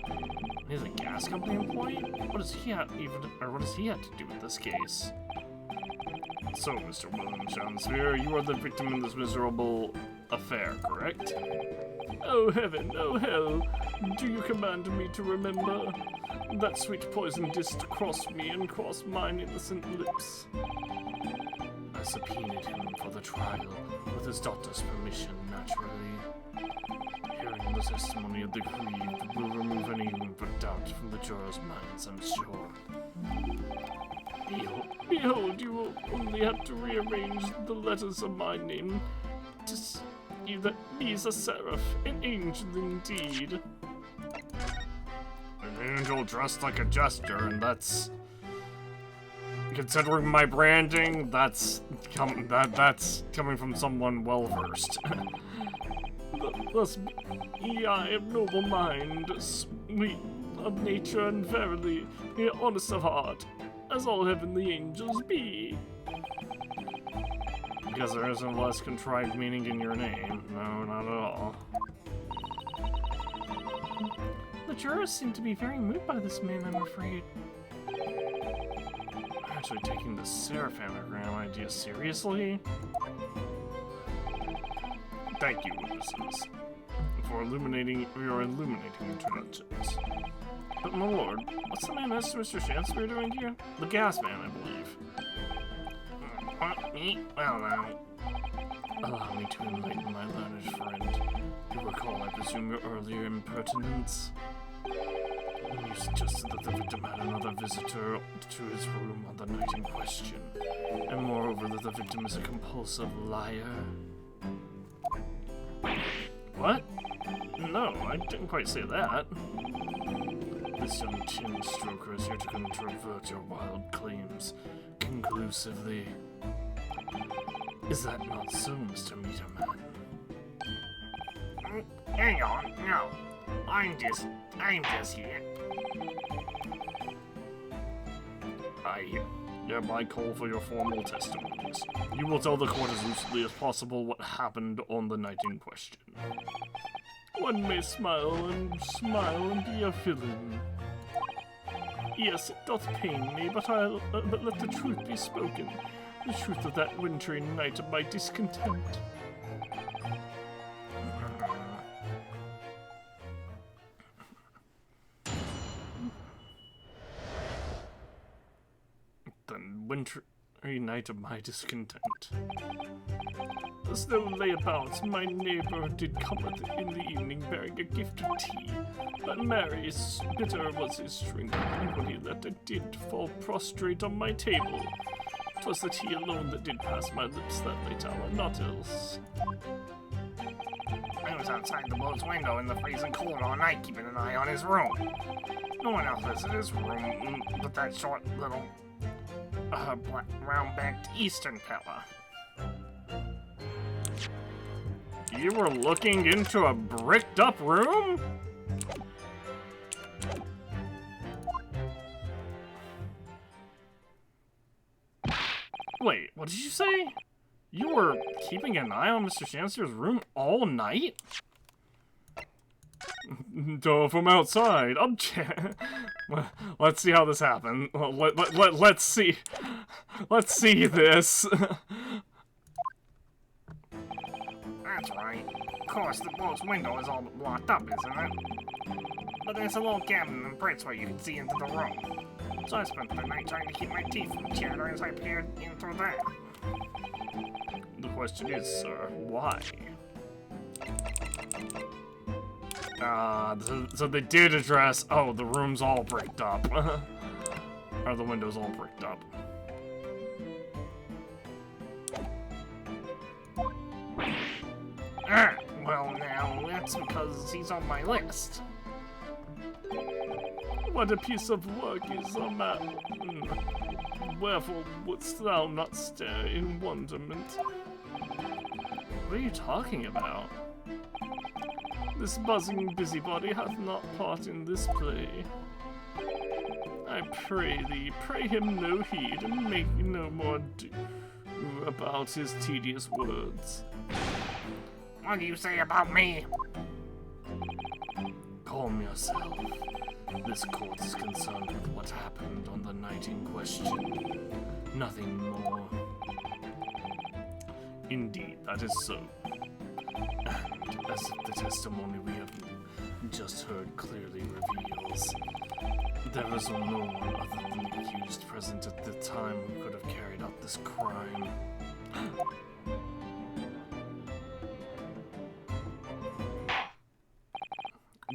He's a gas company employee? What does he have to do with this case? So, Mr. William Shakespeare, you are the victim in this miserable affair, correct? Oh heaven, oh hell, do you command me to remember? That sweet poison didst cross me and cross mine innocent lips. I subpoenaed him for the trial, with his daughter's permission, naturally. Hearing the testimony of the grieved will remove any room for doubt from the jurors' minds, I'm sure. Behold, you will only have to rearrange the letters of my name to see that he's a seraph, an angel indeed. An angel dressed like a jester, and that's... Considering my branding, that's coming from someone well-versed. Thus be I of noble mind, sweet of nature, and verily, honest of heart, as all heavenly angels be. Because there isn't less contrived meaning in your name. No, not at all. The jurors seem to be very moved by this man, I'm afraid. Actually taking the Seraphanagram idea seriously? Thank you, witnesses, for illuminating your illuminating introductions. But my lord, what's the man next to Mr. Shakespeare doing here? The gas man, I believe. Me? Well, now. Allow me to enlighten my learned friend. You recall, I presume, your earlier impertinence? When you suggested that the victim had another visitor to his room on the night in question, and moreover that the victim is a compulsive liar. What? No, I didn't quite say that. This young chin stroker is here to controvert your wild claims conclusively. Is that not so, Mr. Meterman? Hang on, no. I'm just here. I hereby call for your formal testimonies. You will tell the court as lucidly as possible what happened on the night in question. One may smile and be a villain. Yes, it doth pain me, but let the truth be spoken. The truth of that wintry night of my discontent. night of my discontent. The snow lay about. My neighbor did come in the evening bearing a gift of tea, but Mary's bitter was his drink, and when he left I did fall prostrate on my table. 'Twas the tea alone that did pass my lips that late hour, not else. I was outside the boat's window in the freezing cold all night, keeping an eye on his room. No one else visited his room but that short little, black, round-backed Eastern fella. You were looking into a bricked-up room? Wait, what did you say? You were keeping an eye on Mr. Shanster's room all night? From outside. Let's see how this happened. Let's see. Let's see this. That's right. Of course, the boat's window is all but blocked up, isn't it? But there's a little cabin in Brits where you can see into the room. So I spent the night trying to keep my teeth from chattering as I peered in through that. The question is, sir, why? So they did address, oh, the room's all bricked up. Or the window's all bricked up. Well now, that's because he's on my list. What a piece of work is a man. Wherefore wouldst thou not stare in wonderment? What are you talking about? This buzzing busybody hath not part in this play. I pray thee, pay him no heed, and make no more ado about his tedious words. What do you say about me? Calm yourself. This court is concerned with what happened on the night in question. Nothing more. Indeed, that is so. And as the testimony we have just heard clearly reveals, there was no one other than the accused present at the time who could have carried out this crime.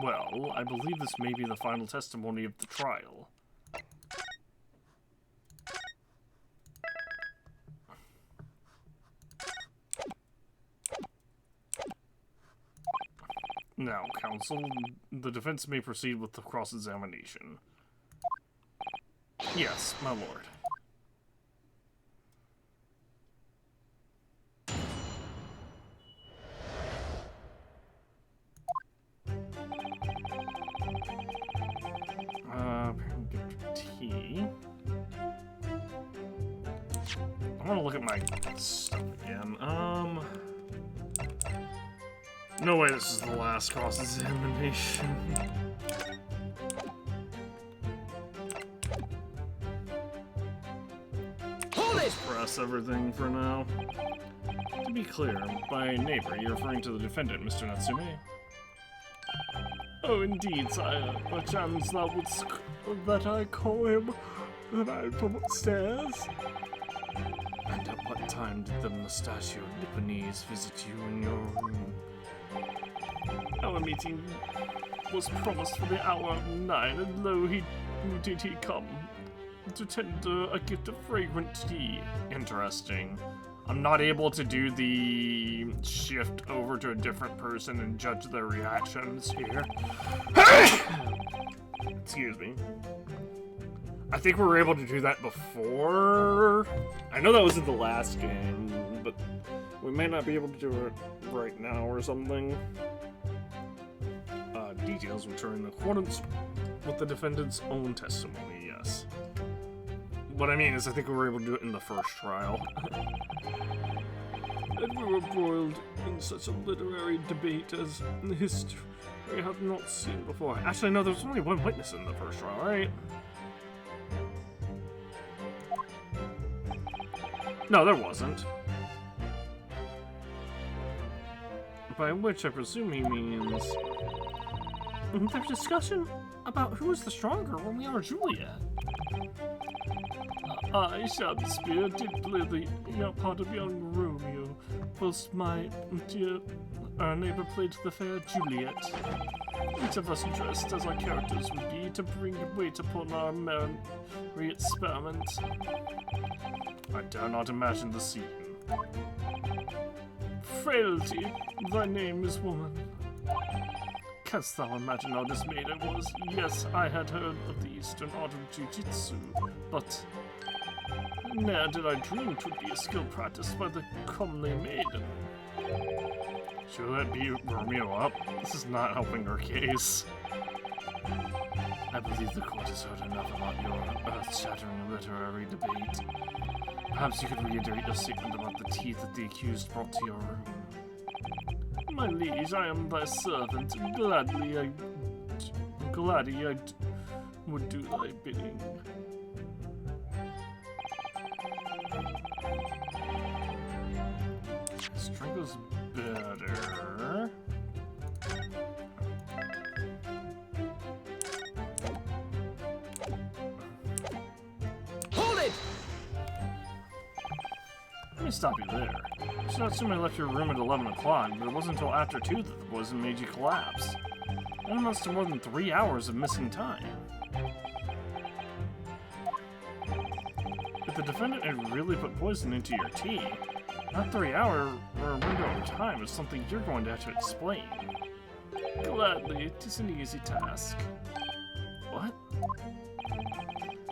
Well, I believe this may be the final testimony of the trial. Now, counsel, the defense may proceed with the cross-examination. Yes, my lord. Tea. I want to look at my stuff again. No way this is the last cross-examination. Press everything for now. To be clear, by neighbor, you're referring to the defendant, Mr. Natsume? Oh, indeed, sire. Perchance thou wouldst that I call him when I come upstairs? And at what time did the mustachioed Nipponese visit you in your room? Our meeting was promised for the hour of 9, and lo, did he come to tender a gift of fragrant tea. Interesting. I'm not able to do the shift over to a different person and judge their reactions here. Excuse me. I think we were able to do that before. I know that was in the last game, but we may not be able to do it right now or something. Details which are in accordance with the defendant's own testimony, yes. What I mean is I think we were able to do it in the first trial. And we were embroiled in such a literary debate as history I have not seen before. Actually, no, there was only one witness in the first trial, right? No, there wasn't. By which I presume he means... There's discussion about who is the stronger Romeo or Juliet. I, Shakespeare, did play the part of young Romeo, whilst my dear neighbor played the fair Juliet. Each of us dressed as our characters would be to bring weight upon our merry experiment. I dare not imagine the scene. Frailty, thy name is woman. Canst thou imagine how dismayed I was? Yes, I had heard of the Eastern art of Jiu-Jitsu, but ne'er did I dream 'twould be a skill practiced by the comely maiden. Should that be Romeo up? This is not helping her case. I believe the court has heard enough about your earth-shattering literary debate. Perhaps you could reiterate your statement about the teeth that the accused brought to your room. My liege, I am thy servant. Gladly I would do thy bidding. Strangle's better. Hold it! Let me stop you there. You should not assume I left your room at 11 o'clock, but it wasn't until after 2 that the poison made you collapse. That amounts to more than 3 hours of missing time. If the defendant had really put poison into your tea, that 3-hour window of time is something you're going to have to explain. Gladly, it is an easy task. What?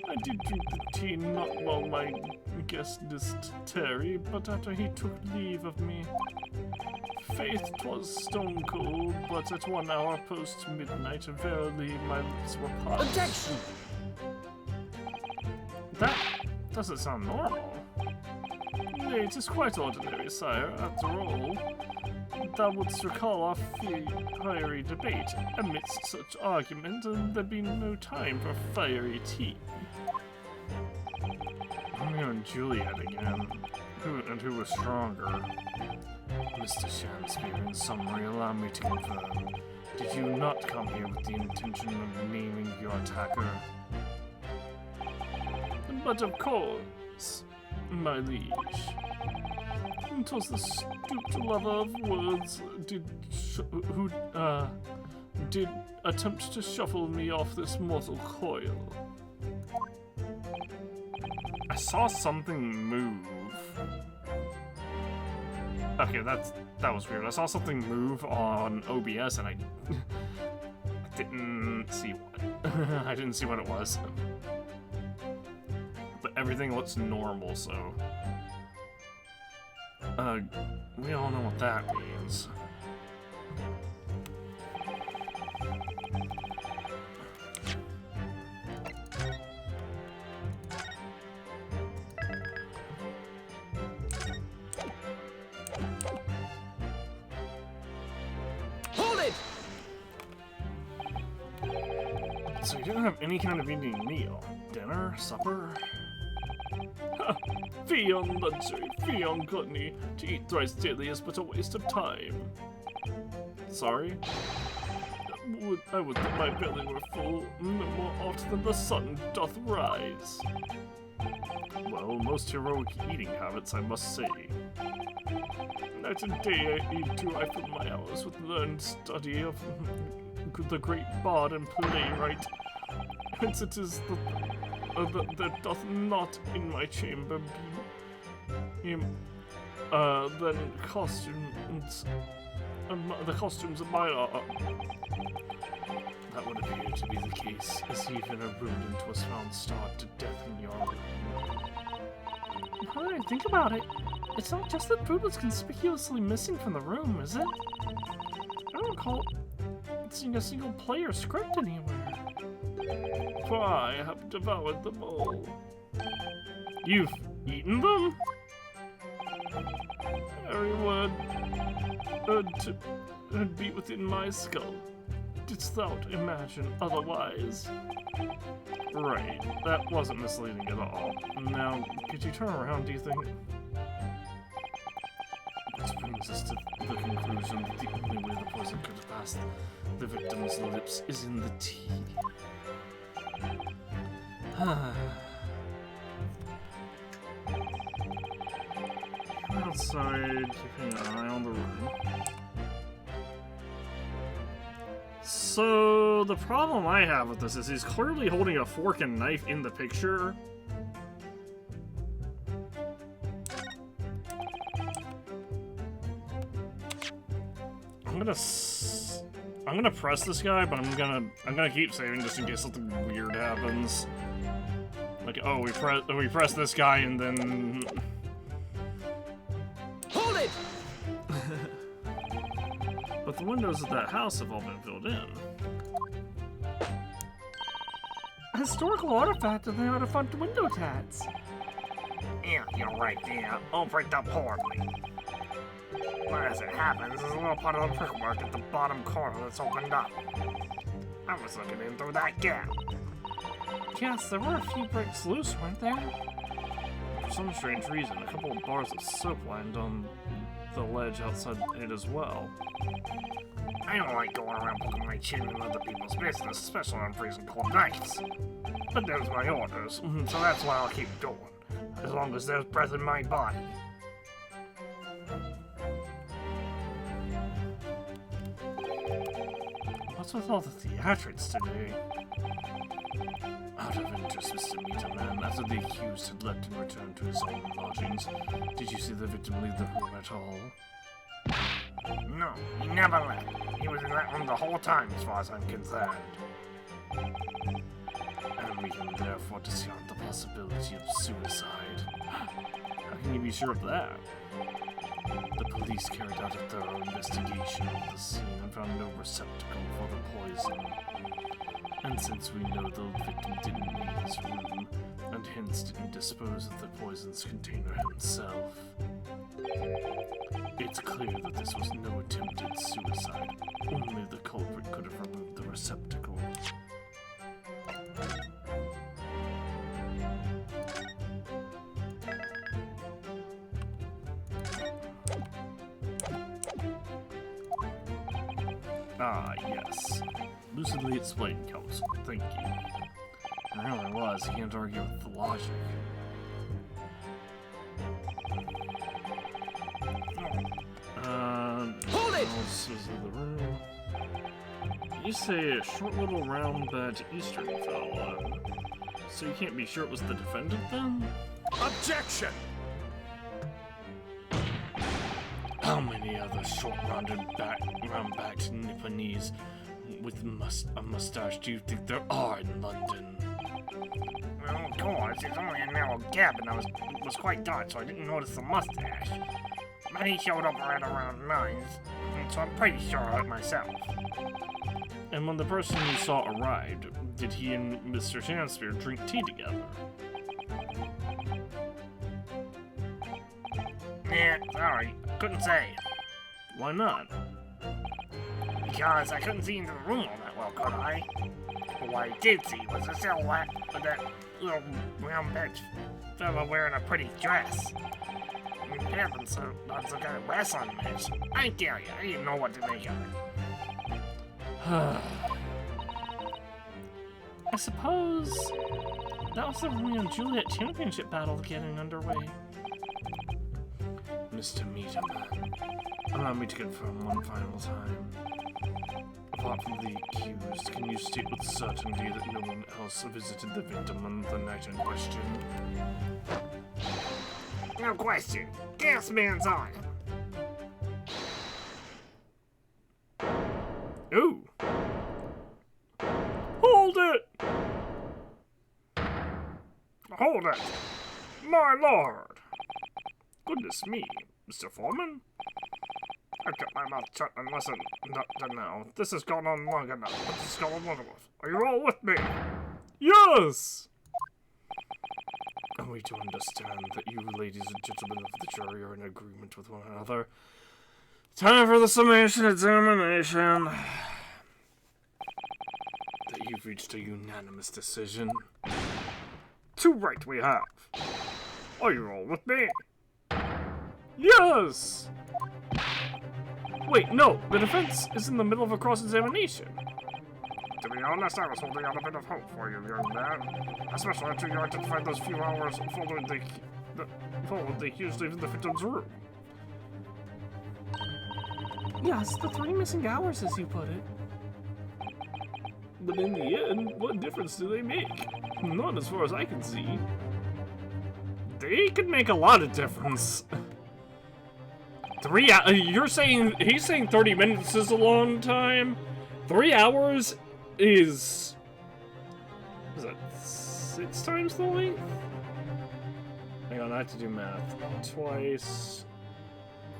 I did drink the tea not while my guest didst tarry, but after he took leave of me. Faith, 'twas stone cold, but at 1 hour post midnight, verily my lips were parched. Objection! That doesn't sound normal. Nay, it is quite ordinary, sire, after all. Thou wouldst recall our fiery debate. Amidst such argument, there'd be no time for fiery tea. Romeo and Juliet again. Who was stronger? Mr. Shakespeare, in summary, allow me to confirm. Did you not come here with the intention of naming your attacker? But of course, my liege. 'Twas the stooped lover of words who did attempt to shuffle me off this mortal coil. I saw something move. Okay, that was weird. I saw something move on OBS and I didn't see what. I didn't see what it was. But everything looks normal, so we all know what that means. Hold it! So you didn't have any kind of evening meal? Dinner? Supper? Fee on luxury, fee on gluttony. To eat thrice daily is but a waste of time. Sorry? I would that my belly were full, no more oft than the sun doth rise. Well, most heroic eating habits, I must say. Night and day I eat to I fill my hours with learned study of the great bard and playwright. Hence it is that doth not in my chamber be then costumes the costumes of my art. That would appear to be the case, as even a rodent was found starved to death in your room. Now that I think about it, it's not just that food was conspicuously missing from the room, is it? I don't recall seeing a single player script anywhere. For I have devoured them all. You've eaten them? Every word would be within my skull. Didst thou imagine otherwise? Right, that wasn't misleading at all. Now, could you turn around, do you think? Which brings us to the conclusion that the only way the poison could have passed the victim's lips is in the tea. outside, keeping an eye on the room. So, the problem I have with this is he's clearly holding a fork and knife in the picture. I'm gonna press this guy, but I'm gonna keep saving just in case something weird happens. Like, oh, we press this guy and then... Hold it! But the windows of that house have all been filled in. A historical artifact of the artifact window tats. Yeah, you're right there. Opened up horribly. Well, as it happens, there's a little part of the brickwork at the bottom corner that's opened up. I was looking in through that gap. Yes, there were a few bricks loose, weren't there? For some strange reason, a couple of bars of soap lined on the ledge outside it as well. I don't like going around poking my chin in other people's business, especially on freezing cold nights. But those are my orders, so that's what I'll keep doing, as long as there's breath in my body. What's with all the theatrics today? Out of interest, Mr. Meterman, after the accused had left and returned to his own lodgings, did you see the victim leave the room at all? No, he never left. He was in that room the whole time, as far as I'm concerned. And we can therefore discount the possibility of suicide. How can you be sure of that? The police carried out a thorough investigation of the scene and found no receptacle for the poison. And since we know the victim didn't leave his room, and hence didn't dispose of the poison's container himself, it's clear that this was no attempted suicide. Only the culprit could have removed the receptacle. Ah, yes. Lucidly explained, Counsel. Thank you. I really was. You can't argue with the logic. Hold it! Else is in the room. You say a short little round badge Eastern fella. So you can't be sure it was the defendant then? Objection! How many other round-backed Nipponese with a mustache do you think there are in London? Well, of course, it's only a narrow gap, and it was quite dark, so I didn't notice the mustache. But he showed up right around 9, and so I'm pretty sure I hurt myself. And when the person you saw arrived, did he and Mr. Shakespeare drink tea together? Yeah, sorry, couldn't say. Why not? Because I couldn't see into the room all that well, could I? But what I did see was a silhouette of that little round bitch fella wearing a pretty dress. Yeah, but so that's some kind of wrestling match. I tell you, I didn't know what to make of it. I suppose that was the Romeo and Juliet championship battle getting underway. Mr. Meterman, allow me to confirm one final time. Apart from the accused, can you state with certainty that no one else visited the victim on the night in question? No question. Gas man's on it. Ooh! Hold it! Hold it! My lord! Goodness me, Mr. Foreman? I've kept my mouth shut and listened to now. This has gone on long enough. This has gone on long enough. Are you all with me? Yes! Are we to understand that you, ladies and gentlemen of the jury, are in agreement with one another? Time for the summation examination. That you've reached a unanimous decision. Too right we have. Are you all with me? Yes! Wait, no, the defense is in the middle of a cross-examination. To be honest, I was holding out a bit of hope for you, young man. Especially after you identified those few hours following the accused leaving the victim's room. Yes, the 3 missing hours, as you put it. But in the end, what difference do they make? Not as far as I can see. They could make a lot of difference. You're saying, he's saying 30 minutes is a long time? 3 hours is that 6 times the length? Hang on, I have to do math. Twice,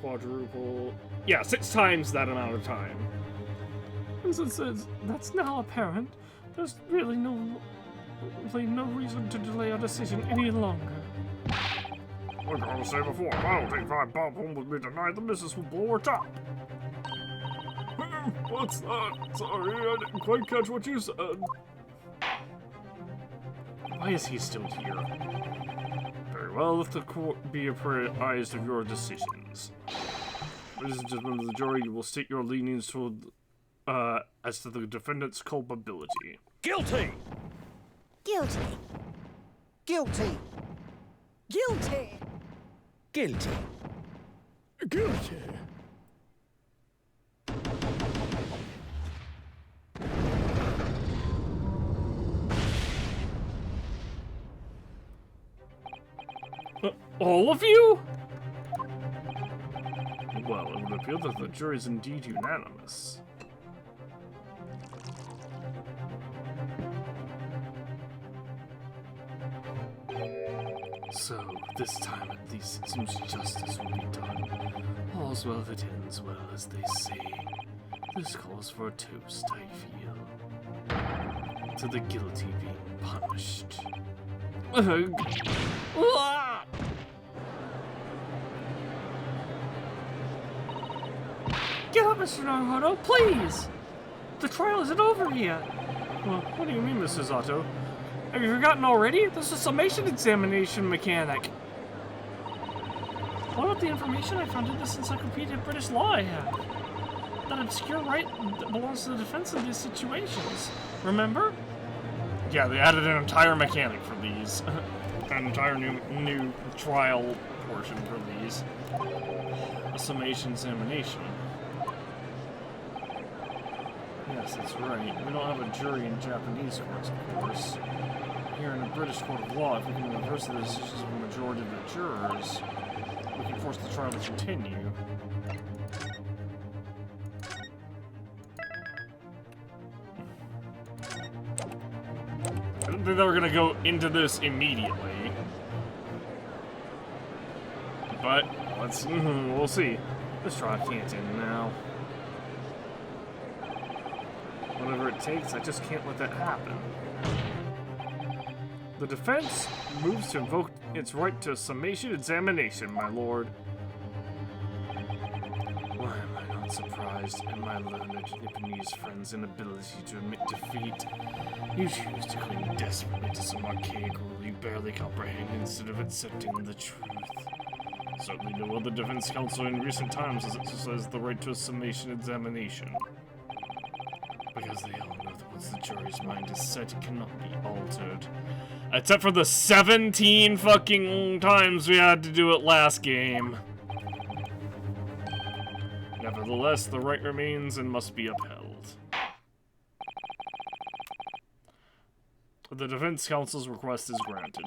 quadruple. Yeah, 6 times that amount of time. And since that's now apparent, there's really no reason to delay our decision any longer. Like I was saying before, if I don't take 5 Bob home with me tonight, the missus will blow her top. What's that? Sorry, I didn't quite catch what you said. Why is he still here? Very well, let the court be apprised of your decisions. Ladies and gentlemen of the jury, you will state your leanings toward, as to the defendant's culpability. Guilty! Guilty. Guilty. Guilty. Guilty. Guilty. All of you? Well, it would appear that the jury is indeed unanimous. So, this time at least it seems justice will be done. All's well that ends well, as they say. This calls for a toast, I feel. To the guilty being punished. Get up, Mr. Naruto, please! The trial isn't over yet. Well, what do you mean, Mrs. Otto? Have you forgotten already? There's a summation examination mechanic. What about the information I found in this Encyclopedia of British Law I have? That obscure right that belongs to the defense in these situations. Remember? Yeah, they added an entire mechanic for these. An entire new trial portion for these. A summation examination. Yes, that's right. We don't have a jury in Japanese courts, of course. Here in a British court of law, if we can reverse the decisions of a majority of the jurors, we can force the trial to continue. I didn't think they were gonna go into this immediately. But, we'll see. This trial can't end now. Whatever it takes, I just can't let that happen. The defense moves to invoke its right to summation examination, my lord. Why am I not surprised in my learned Japanese friend's inability to admit defeat? You choose to cling desperately to some archaic rule you barely comprehend instead of accepting the truth. Certainly no other defense counsel in recent times has exercised the right to a summation examination. Because they all know that once the jury's mind is set, it cannot be altered. Except for the 17 fucking times we had to do it last game. Nevertheless, the right remains and must be upheld. The defense counsel's request is granted.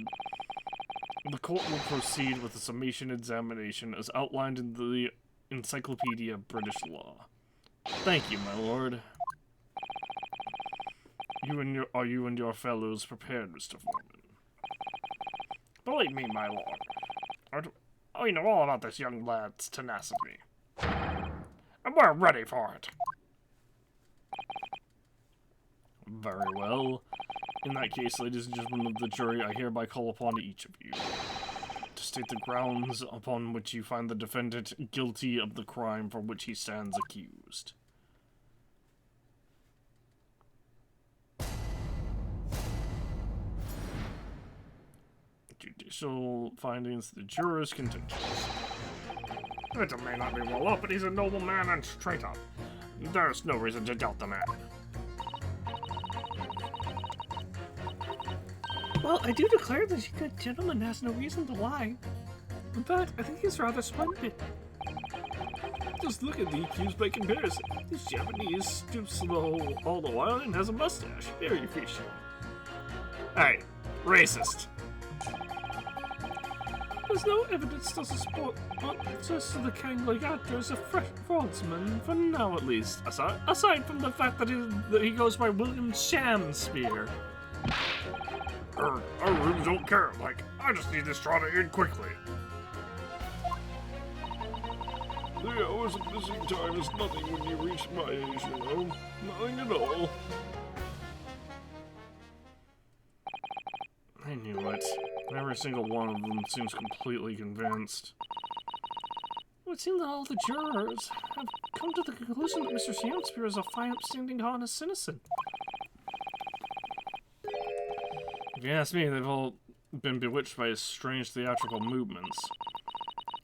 The court will proceed with the summation examination as outlined in the Encyclopedia of British Law. Thank you, my lord. Are you and your fellows prepared, Mr. Foreman? Believe me, my lord. We know all about this young lad's tenacity. And we're ready for it. Very well. In that case, ladies and gentlemen of the jury, I hereby call upon each of you to state the grounds upon which you find the defendant guilty of the crime for which he stands accused. Judicial findings, the jurors' contentions. It may not be well up, but he's a noble man and straight up. There's no reason to doubt the man. Well, I do declare that the gentleman has no reason to lie. In fact, I think he's rather splendid. Just look at the accused by comparison. This Japanese stoops all the while and has a mustache. Very facial. Alright, racist. There's no evidence to support just the Kang Legato is a fresh fraudsman, for now at least. Aside from the fact that he goes by William Shamspear. I really don't care. Like, I just need this trial to end quickly. 3 hours of missing time is nothing when you reach my age, you know? Nothing at all. I knew it. Every single one of them seems completely convinced. It would seem that all the jurors have come to the conclusion that Mr. Shamspear is a fine, upstanding, honest citizen. If you ask me, they've all been bewitched by his strange theatrical movements.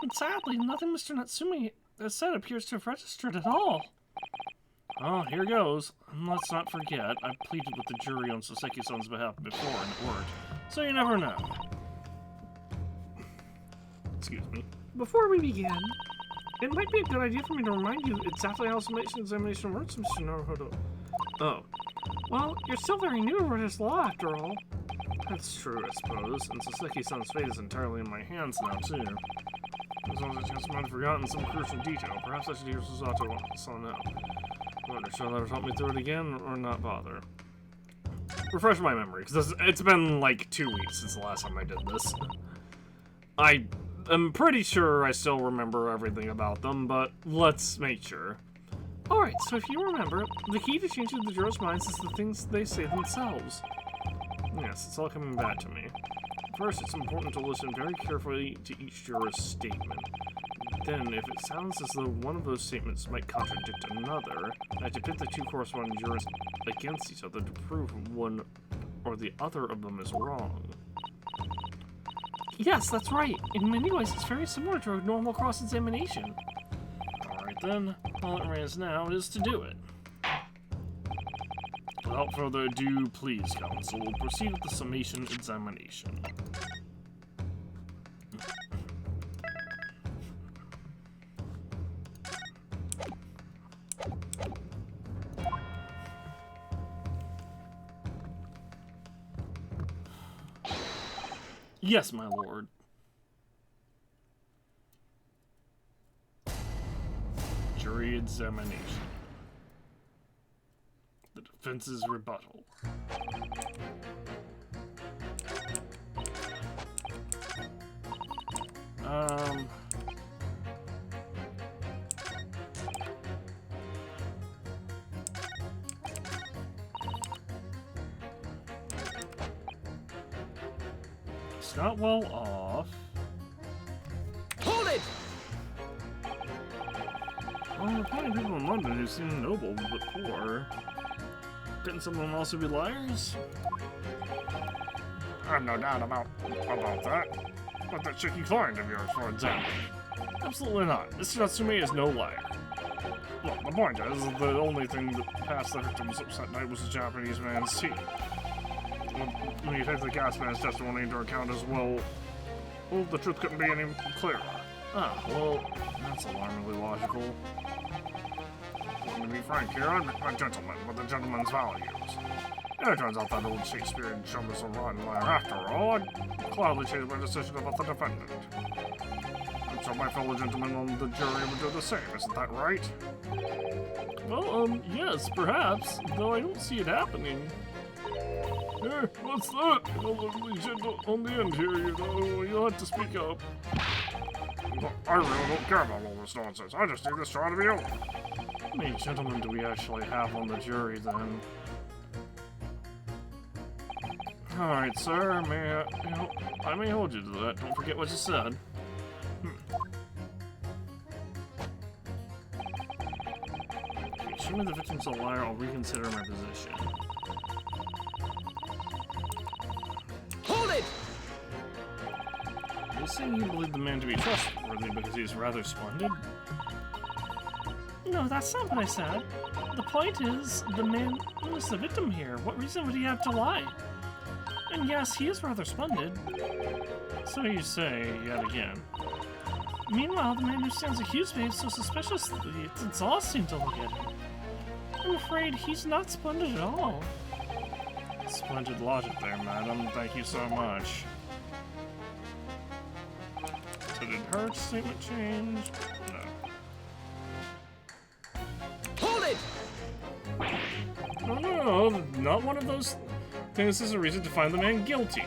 And sadly, nothing Mr. Natsumi has said appears to have registered at all. Oh, here goes. And let's not forget, I pleaded with the jury on Soseki-san's behalf before, and it worked. So you never know. Excuse me. Before we begin, it might be a good idea for me to remind you exactly how summation examination works, Mr. Naruhodo. Oh. Well, you're still very new to British law, after all. That's true, I suppose, and Soseki-san's fate is entirely in my hands now, too. As long as I just might have forgotten some crucial detail, perhaps I should hear Susato-san out. Whether she'll ever help me through it again, or not bother. Refresh my memory, because it's been like 2 weeks since the last time I did this. I am pretty sure I still remember everything about them, but let's make sure. Alright, so if you remember, the key to changing the jurors' minds is the things they say themselves. Yes, it's all coming back to me. First, it's important to listen very carefully to each juror's statement. Then, if it sounds as though one of those statements might contradict another, I have to pit the two corresponding jurors against each other to prove one or the other of them is wrong. Yes, that's right. In many ways, it's very similar to a normal cross-examination. Alright then, all it remains now is to do it. Without further ado, please, counsel, we'll proceed with the summation examination. Yes, my lord. Jury examination. The defense's rebuttal. It's not well off. Hold it! Well, there are plenty of people in London who seem noble but poor. Couldn't some of them also be liars? I have no doubt about that. But that cheeky client of yours, for example. Absolutely not. Mr. Natsume is no liar. Look, the point is, the only thing that passed the victim's upset night was the Japanese man's teeth. When you take the gas man's testimony into account as well, the truth couldn't be any clearer. Ah, well, that's alarmingly logical. Let me be frank here, I'm a gentleman with a gentleman's values. And it turns out that old Shakespearean chum is a rotten liar after all. I'd gladly change my decision about the defendant. I'm sure my fellow gentlemen on the jury would do the same, isn't that right? Well, yes, perhaps, though I don't see it happening. Hey, what's that? On the end here, you know, you'll have to speak up. Look, I really don't care about all this nonsense. I just need this trial to be over. How many gentlemen do we actually have on the jury, then? Alright, sir, I may hold you to that. Don't forget what you said. Okay, show me the victim's a liar, I'll reconsider my position. Hold it! Are you saying you believe the man to be trustworthy because he's rather splendid? No, that's not what I said. The point is, the man is the victim here. What reason would he have to lie? And yes, he is rather splendid. So you say, yet again. Meanwhile, the man who stands accused being so suspicious, it's exhausting to look at him. I'm afraid he's not splendid at all. Splendid logic there, madam. Thank you so much. So did her statement change? No. Hold it! No, not one of those things is a reason to find the man guilty.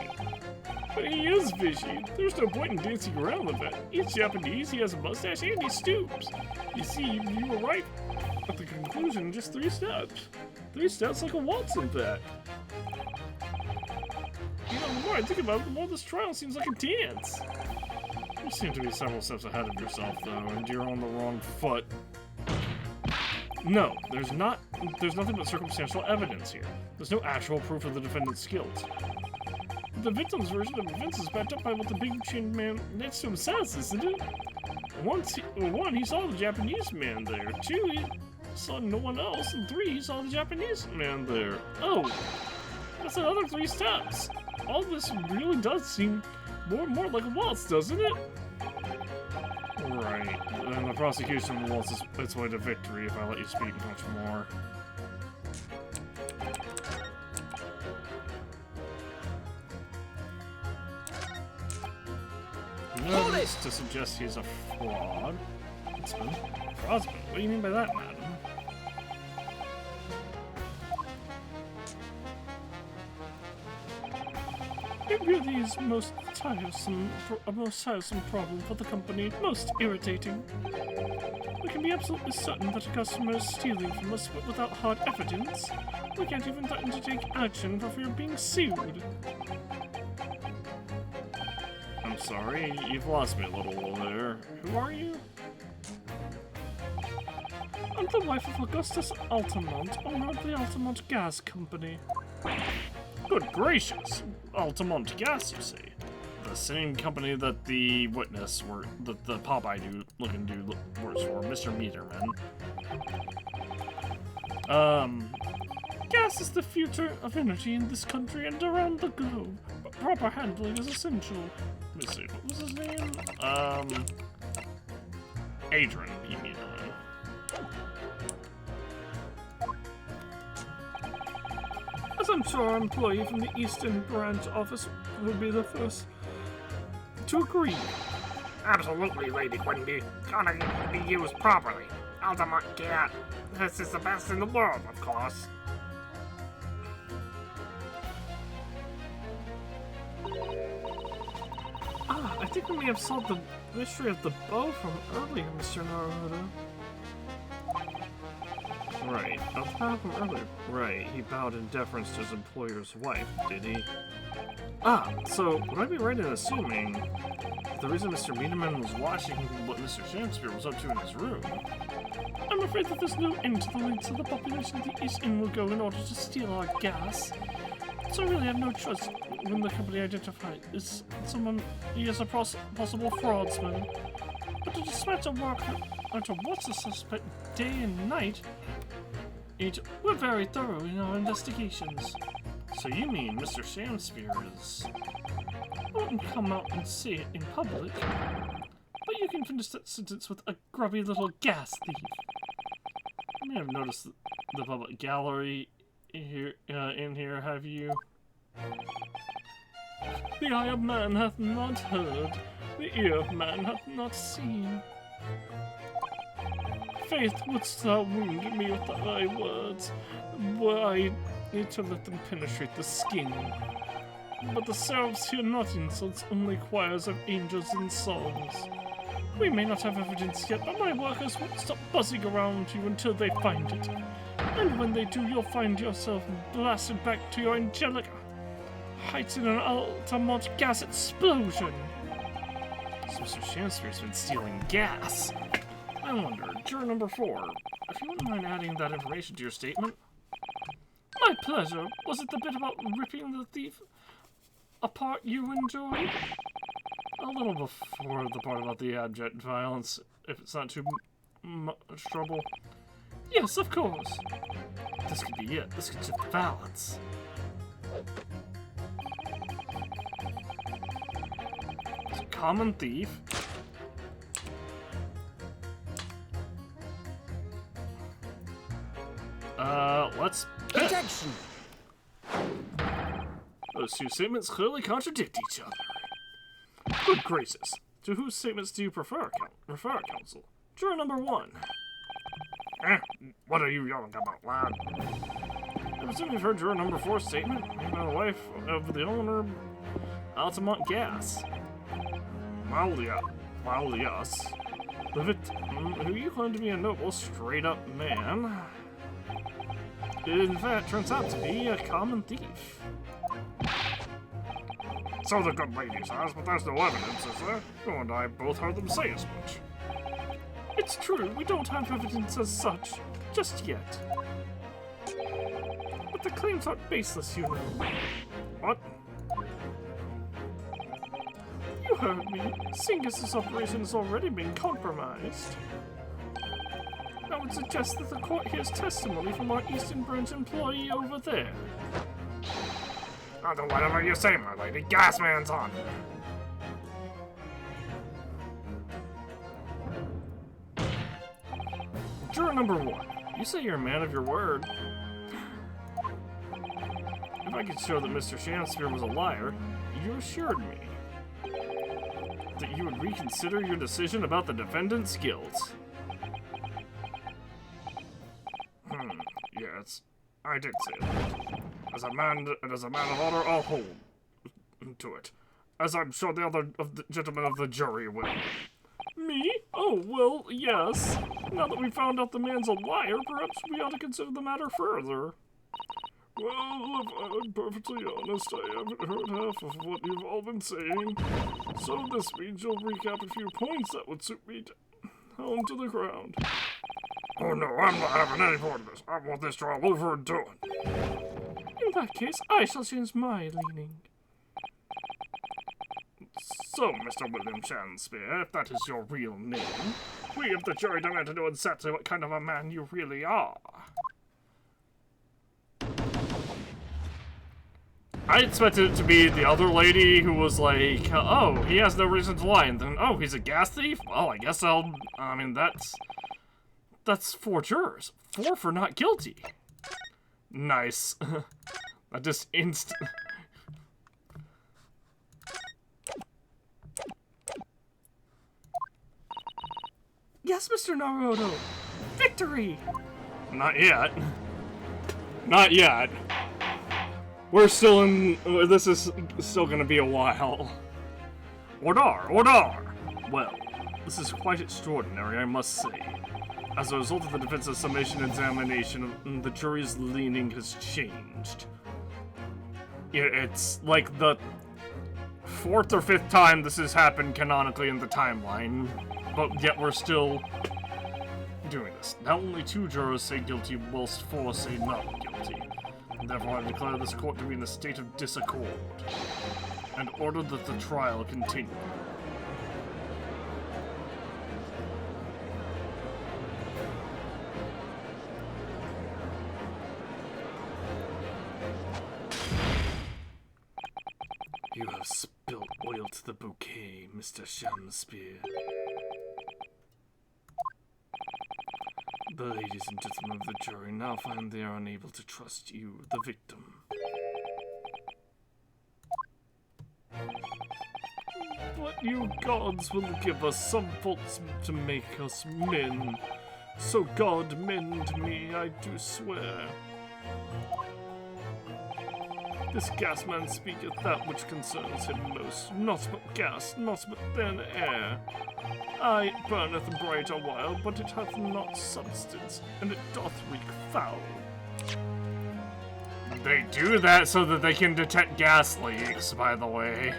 But he is fishy. There's no point in dancing around with that. He's Japanese, he has a mustache, and he stoops. You see, you were right at the conclusion in just 3 steps. 3 steps like a waltz, in fact. You know, the more I think about it, the more this trial seems like a dance. You seem to be several steps ahead of yourself, though, and you're on the wrong foot. No, there's nothing but circumstantial evidence here. There's no actual proof of the defendant's guilt. The victim's version of events is backed up by what the big-chained man next to him says, isn't it? One, he saw the Japanese man there. 2, he saw no one else. And 3, he saw the Japanese man there. Oh, that's another 3 steps. All this really does seem more and more like a waltz, doesn't it? Right, and the prosecution will waltz its way to victory if I let you speak much more. Hold Notice to suggest he's a fraud. Fraudsman? What do you mean by that, madam? It really is a most tiresome problem for the company, most irritating. We can be absolutely certain that a customer is stealing from us, but without hard evidence, we can't even threaten to take action for fear of being sued. I'm sorry, you've lost me a little there. Who are you? I'm the wife of Augustus Altamont, owner of the Altamont Gas Company. Good gracious! Altamont Gas, you say? The same company that the witness that the Popeye looking dude works for, Mr. Meterman. Gas is the future of energy in this country and around the globe. But proper handling is essential. Let me see, what was his name? Adrian B. Meterman. As I'm sure our employee from the Eastern Branch office will be the first to agree. Absolutely, Lady Quimby. Gonna be used properly. Altamont Gas. This is the best in the world, of course. I think we may have solved the mystery of the bow from earlier, Mr. Naruto. Right, of the bow from earlier. Right, he bowed in deference to his employer's wife, did he? So would I be right in assuming the reason Mr. Meterman was watching what Mr. Shakespeare was up to in his room? I'm afraid that there's no end to the lengths of the population of the East End will go in order to steal our gas. So I really have no choice when the company identified is someone he is a possible fraudsman. But to dispatch a worker or to watch the suspect day and night, we're very thorough in our investigations. So you mean Mr. Shakespeare is... I wouldn't come out and say it in public, but you can finish that sentence with a grubby little gas thief. You may have noticed the public gallery here, in here, have you? The eye of man hath not heard, the ear of man hath not seen. Faith, wouldst thou wound me with thy words, were I to let them penetrate the skin? But the seraphs hear not insults, only choirs of angels and songs. We may not have evidence yet, but my workers won't stop buzzing around you until they find it. And when they do, you'll find yourself blasted back to your angelic heights in an Altamont gas explosion. So Mr. Shakespeare's been stealing gas. I wonder, juror number 4, if you wouldn't mind adding that information to your statement? My pleasure. Was it the bit about ripping the thief apart you enjoyed? A little before the part about the abject violence, if it's not too much trouble. Yes, of course. This could be it. This could shift the balance. It's a common thief. That's Protection. Those two statements clearly contradict each other. Good gracious. To whose statements do you refer, counsel? Juror number 1. What are you yelling about, lad? I presume you've heard juror number 4's statement. You're the wife of the owner, Altamont Gas. Well, yes. The victim, who you claim to be a noble, straight-up man, in fact turns out to be a common thief. So the good lady says, but there's no evidence, is there? You and I both heard them say as much. It's true, we don't have evidence as such, just yet. But the claims aren't baseless, you know. What? You heard me. Seeing as this operation has already been compromised, I would suggest that the court hears testimony from our Eastern Branch employee over there. I'll do whatever you say, my lady. Gasman's on. Juror number 1, you say you're a man of your word. If I could show that Mr. Shakespeare was a liar, you assured me that you would reconsider your decision about the defendant's guilt. Yes, I did say that. As a man of honor, I'll hold to it. As I'm sure the other gentlemen of the jury will. Me? Oh, well, yes. Now that we found out the man's a liar, perhaps we ought to consider the matter further. Well, if I'm perfectly honest, I haven't heard half of what you've all been saying. So this means you'll recap a few points that would suit me down to the ground. Oh no, I'm not having any part of this. I want this trial over and done. In that case, I shall change my leaning. So, Mr. William Shakespeare, if that is your real name, we of the jury demand to know exactly what kind of a man you really are. I expected it to be the other lady who was like, oh, he has no reason to lie, and then, oh, he's a gas thief? Well, I guess that's 4 jurors. 4 for not guilty. Nice. I just Yes, Mr. Naruto! Victory! Not yet. Not yet. We're still in... This is still gonna be a while. Order! Well, this is quite extraordinary, I must say. As a result of the defense's summation examination, the jury's leaning has changed. It's like the 4th or 5th time this has happened canonically in the timeline, but yet we're still doing this. Now only 2 jurors say guilty, whilst 4 say not guilty. Therefore, I declare this court to be in a state of disaccord, and order that the trial continue. You have spilt oil to the bouquet, Mr. Shakespeare. The ladies and gentlemen of the jury now find they are unable to trust you, the victim. But you gods will give us some faults to make us men. So God mend me, I do swear. This gas man speaketh that which concerns him most, not but gas, not but then air. Aye, it burneth bright a while, but it hath not substance, and it doth reek foul. They do that so that they can detect gas leaks, by the way.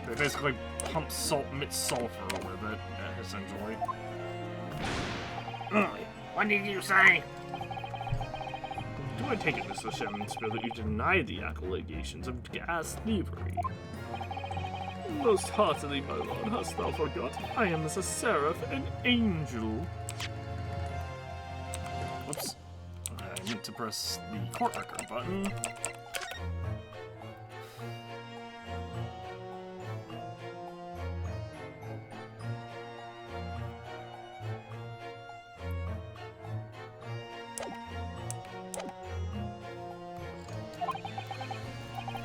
They basically pump mixed sulfur with it, essentially. What did you say? Do I take it, Mr. Shakespeare, that you deny the allegations of gas thievery? Most heartily, my lord, hast thou forgot? I am as a seraph, an angel. Whoops. I meant to press the court record button.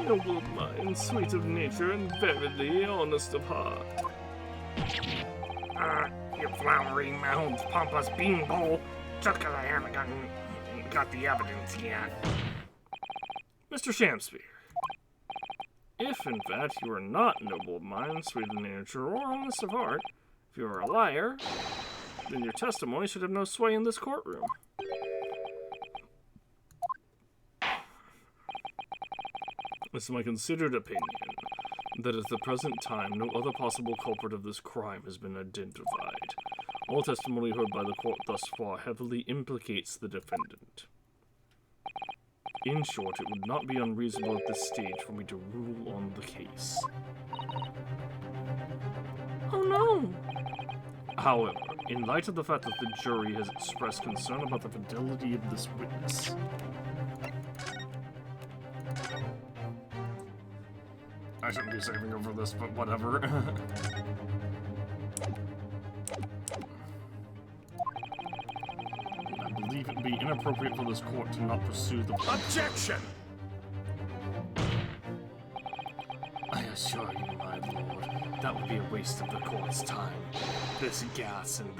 noble of mind, sweet of nature, and verily honest of heart. You flowery-mouthed, pompous beanpole. Just 'cause I haven't got the evidence yet. Mr. Shamspeare, if in fact you are not noble of mind, sweet of nature, or honest of heart, if you are a liar, then your testimony should have no sway in this courtroom. It's my considered opinion that at the present time no other possible culprit of this crime has been identified. All testimony heard by the court thus far heavily implicates the defendant. In short, it would not be unreasonable at this stage for me to rule on the case. Oh no! However, in light of the fact that the jury has expressed concern about the fidelity of this witness, I shouldn't be saving over this, but whatever. I believe it would be inappropriate for this court to not pursue the... Objection! I assure you, my lord, that would be a waste of the court's time. The gas in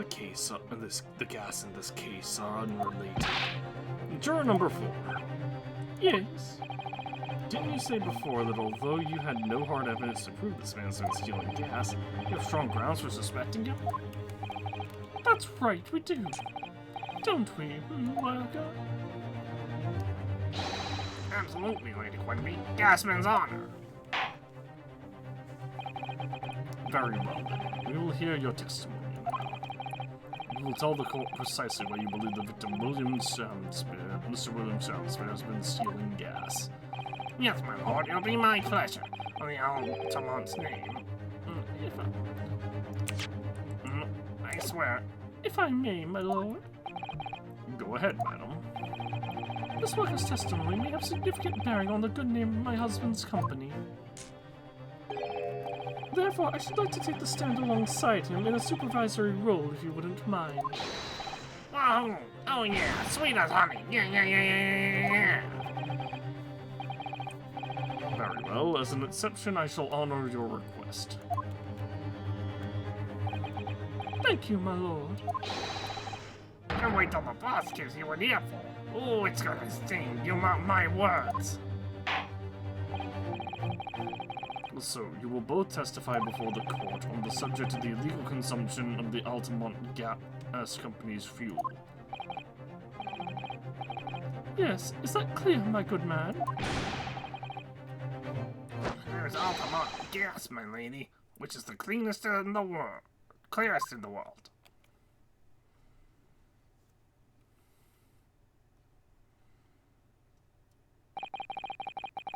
this case are unrelated. Juror number 4. Yes. Didn't you say before that although you had no hard evidence to prove this man's been stealing gas, you have strong grounds for suspecting him? That's right, we do. Don't we, Worker? Absolutely, Lady Quimby. Gasman's honor. Very well, then. We will hear your testimony now. You will tell the court precisely why you believe the victim, Mr. William Shamspeare, has been stealing gas. Yes, my lord, it'll be my pleasure. On the Altamont's name. I swear. If I may, my lord. Go ahead, madam. This worker's testimony may have significant bearing on the good name of my husband's company. Therefore, I should like to take the stand alongside him in a supervisory role, if you wouldn't mind. Oh yeah, sweet as honey. Yeah. Very well. As an exception, I shall honor your request. Thank you, my lord. Can't wait till the boss gives you an earful. Oh, it's gonna sting. You mark my words. So, you will both testify before the court on the subject of the illegal consumption of the Altamont Gas Company's fuel. Yes, is that clear, my good man? There's Altamont gas, my lady, which is the cleanest in the world. Clearest in the world.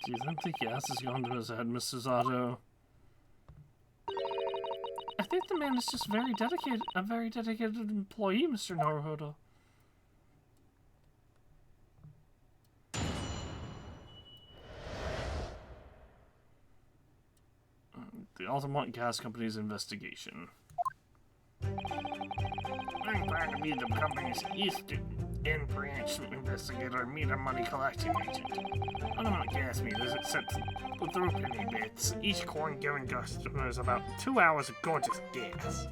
Do you think the gas has gone to his head, Mr. Zato? I think the man is just a very dedicated employee, Mr. Naruhodo. The Altamont Gas Company's investigation. I'm glad to be the company's Eastern in-branch investigator and meter money collection agent. Altamont gas meters accept the through penny bits, each coin giving customers about 2 hours of gorgeous gas.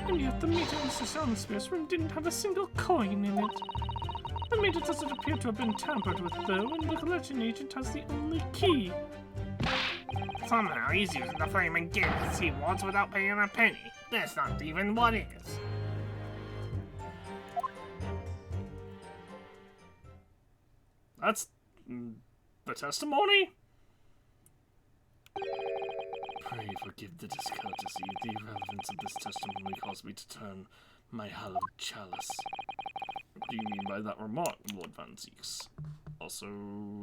And yet the meter in Mr. Shamspeare's room didn't have a single coin in it. The meter doesn't appear to have been tampered with, though, and the collection agent has the only key. Somehow he's using the flaming gas he wants without paying a penny. That's not even what is. That's the testimony? Pray forgive the discourtesy. The irrelevance of this testimony caused me to turn my hallowed chalice. What do you mean by that remark, Lord Van Zeeks? Also,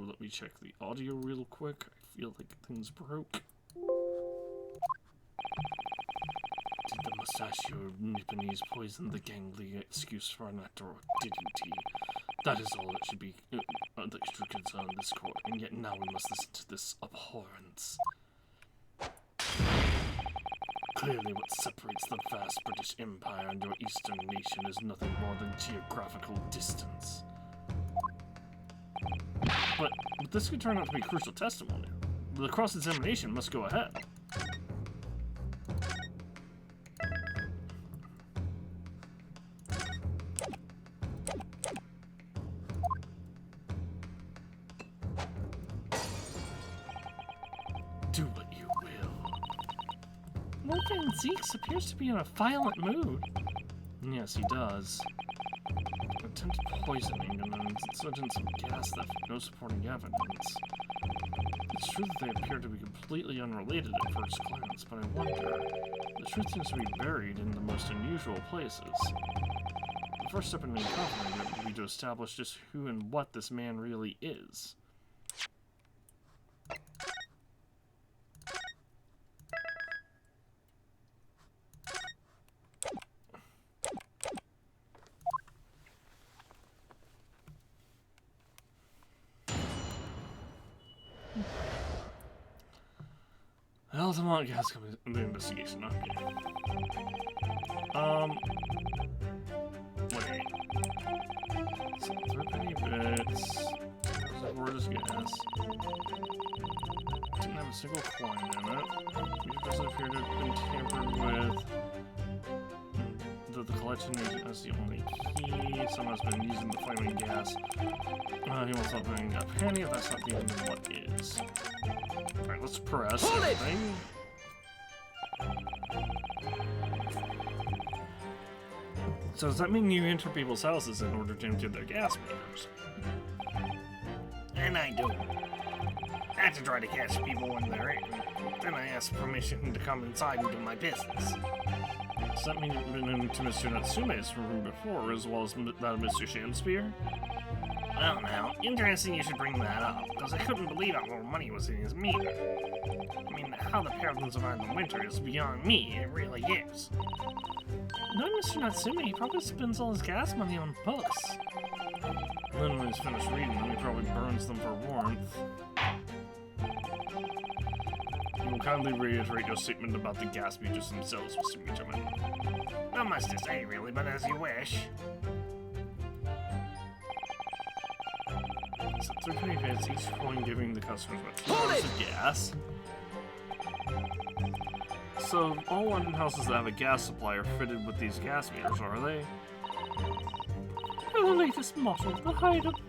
let me check the audio real quick. I feel like things broke. Did the mustachioed Nipponese poison the gangly excuse for an actor, or didn't he? That is all that should be that should concern this court, and yet now we must listen to this abhorrence. Clearly what separates the vast British Empire and your eastern nation is nothing more than geographical distance. But But this could turn out to be crucial testimony. The cross-examination must go ahead. Do what you will. Lord Van Zeeks appears to be in a violent mood. Yes, he does. Attempted poisoning and an incident of gas theft with no supporting evidence. It's true that they appear to be completely unrelated at first glance, but I wonder. The truth seems to be buried in the most unusual places. The first step in uncovering it would be to establish just who and what this man really is. Altamont gas company, the investigation, okay. Wait. So, 3 penny bits. Reservoirs gas. Didn't have a single coin in it. It doesn't appear to have been tampered with. The collection agent has the only key. Someone has been using the flaming gas. He wants something a penny, if that's not the end of what is. Alright, let's press everything. So does that mean you enter people's houses in order to empty their gas meters? And I do. I have to try to catch people when they're in. Then I ask permission to come inside and do my business. Does that mean you've been into Mr. Natsume's room before, as well as that of Mr. Shamspear? Well now, interesting you should bring that up, because I couldn't believe how little money was in his meter. I mean, how the pair of them survive the winter is beyond me, it really is. Knowing Mr. Natsume, he probably spends all his gas money on books. And then when he's finished reading them, he probably burns them for warmth. You will kindly reiterate your statement about the gas meters themselves, Mr. Meterman. Not much to say, really, but as you wish. So 3 penny bits, each coin giving the customers about 2 hours of gas. So all London houses that have a gas supply are fitted with these gas meters, are they? The latest model, the height of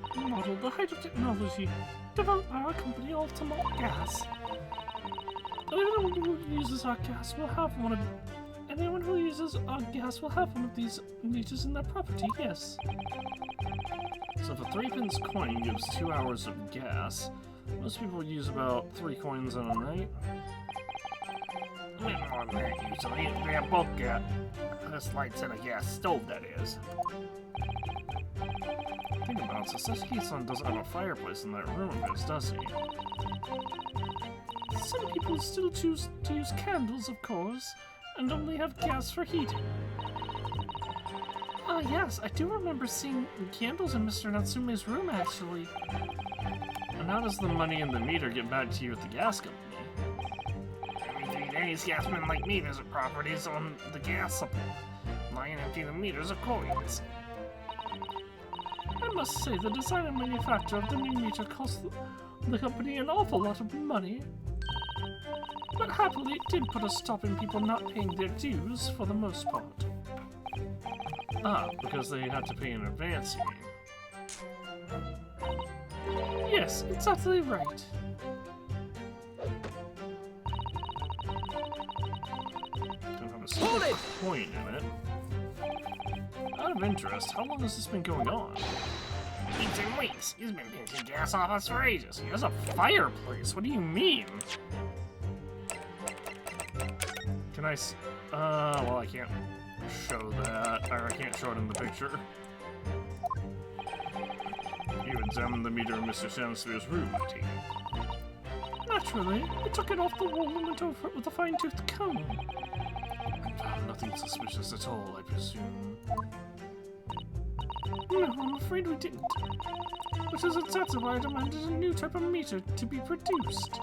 technology, developed by our company, Altamont Gas. Anyone who uses our gas will have one of these meters in their property, yes. So if a 3-pence coin gives 2 hours of gas, most people use about 3 coins in a night. A bit more than that, usually. They have both gas lights and a gas stove, that is. Think about it, Sasaki-san doesn't have a fireplace in that room of his, does he? Some people still choose to use candles, of course, and only have gas for heating. Ah, yes, I do remember seeing candles in Mr. Natsume's room, actually. And how does the money in the meter get back to you at the gas company? Every 3 days, gasmen like me visit properties on the gas supply, and empty the meters of coins. I must say, the design and manufacture of the new meter cost the company an awful lot of money. But happily, it did put a stop in people not paying their dues for the most part. Ah, because they had to pay in advance, you mean? Yes, exactly right. Don't have a single coin in it. Out of interest, how long has this been going on? Weeks and weeks. He's been pinching gas off us for ages. He has a fireplace. What do you mean? Can I well, I can't show that. Or I can't show it in the picture. You examined the meter in Mr. Shamspear's room, I take it. Naturally, I took it off the wall and went over it with a fine-toothed comb. Nothing suspicious at all, I presume. No, I'm afraid we didn't. Which is exactly why I demanded a new type of meter to be produced.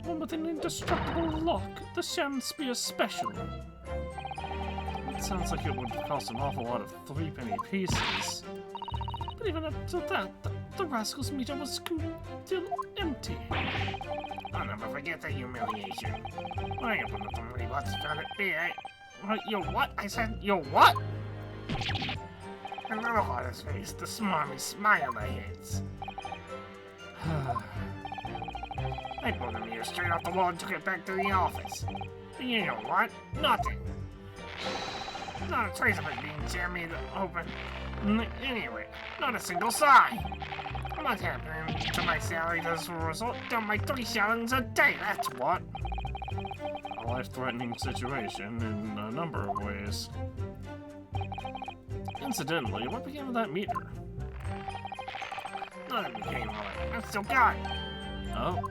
One with an indestructible lock, the Shamspear Special. It sounds like it would cost an awful lot of 3-penny pieces. But even up to that, the rascal's meter was still empty. I'll never forget that humiliation. When I opened up the money box and found it big, yo, what? I said, yo, what? And the look on his face, the smarmy smile that hits. I pulled the meter straight off the wall and took it back to the office. And you know what? Nothing. Not a trace of it being jammed open. Anyway, not a single sign. I'm not happening to my salary as a result of my 3 shillings a day, that's what. A life-threatening situation in a number of ways. Incidentally, what became of that meter? Nothing became of it. I've still got it. Oh,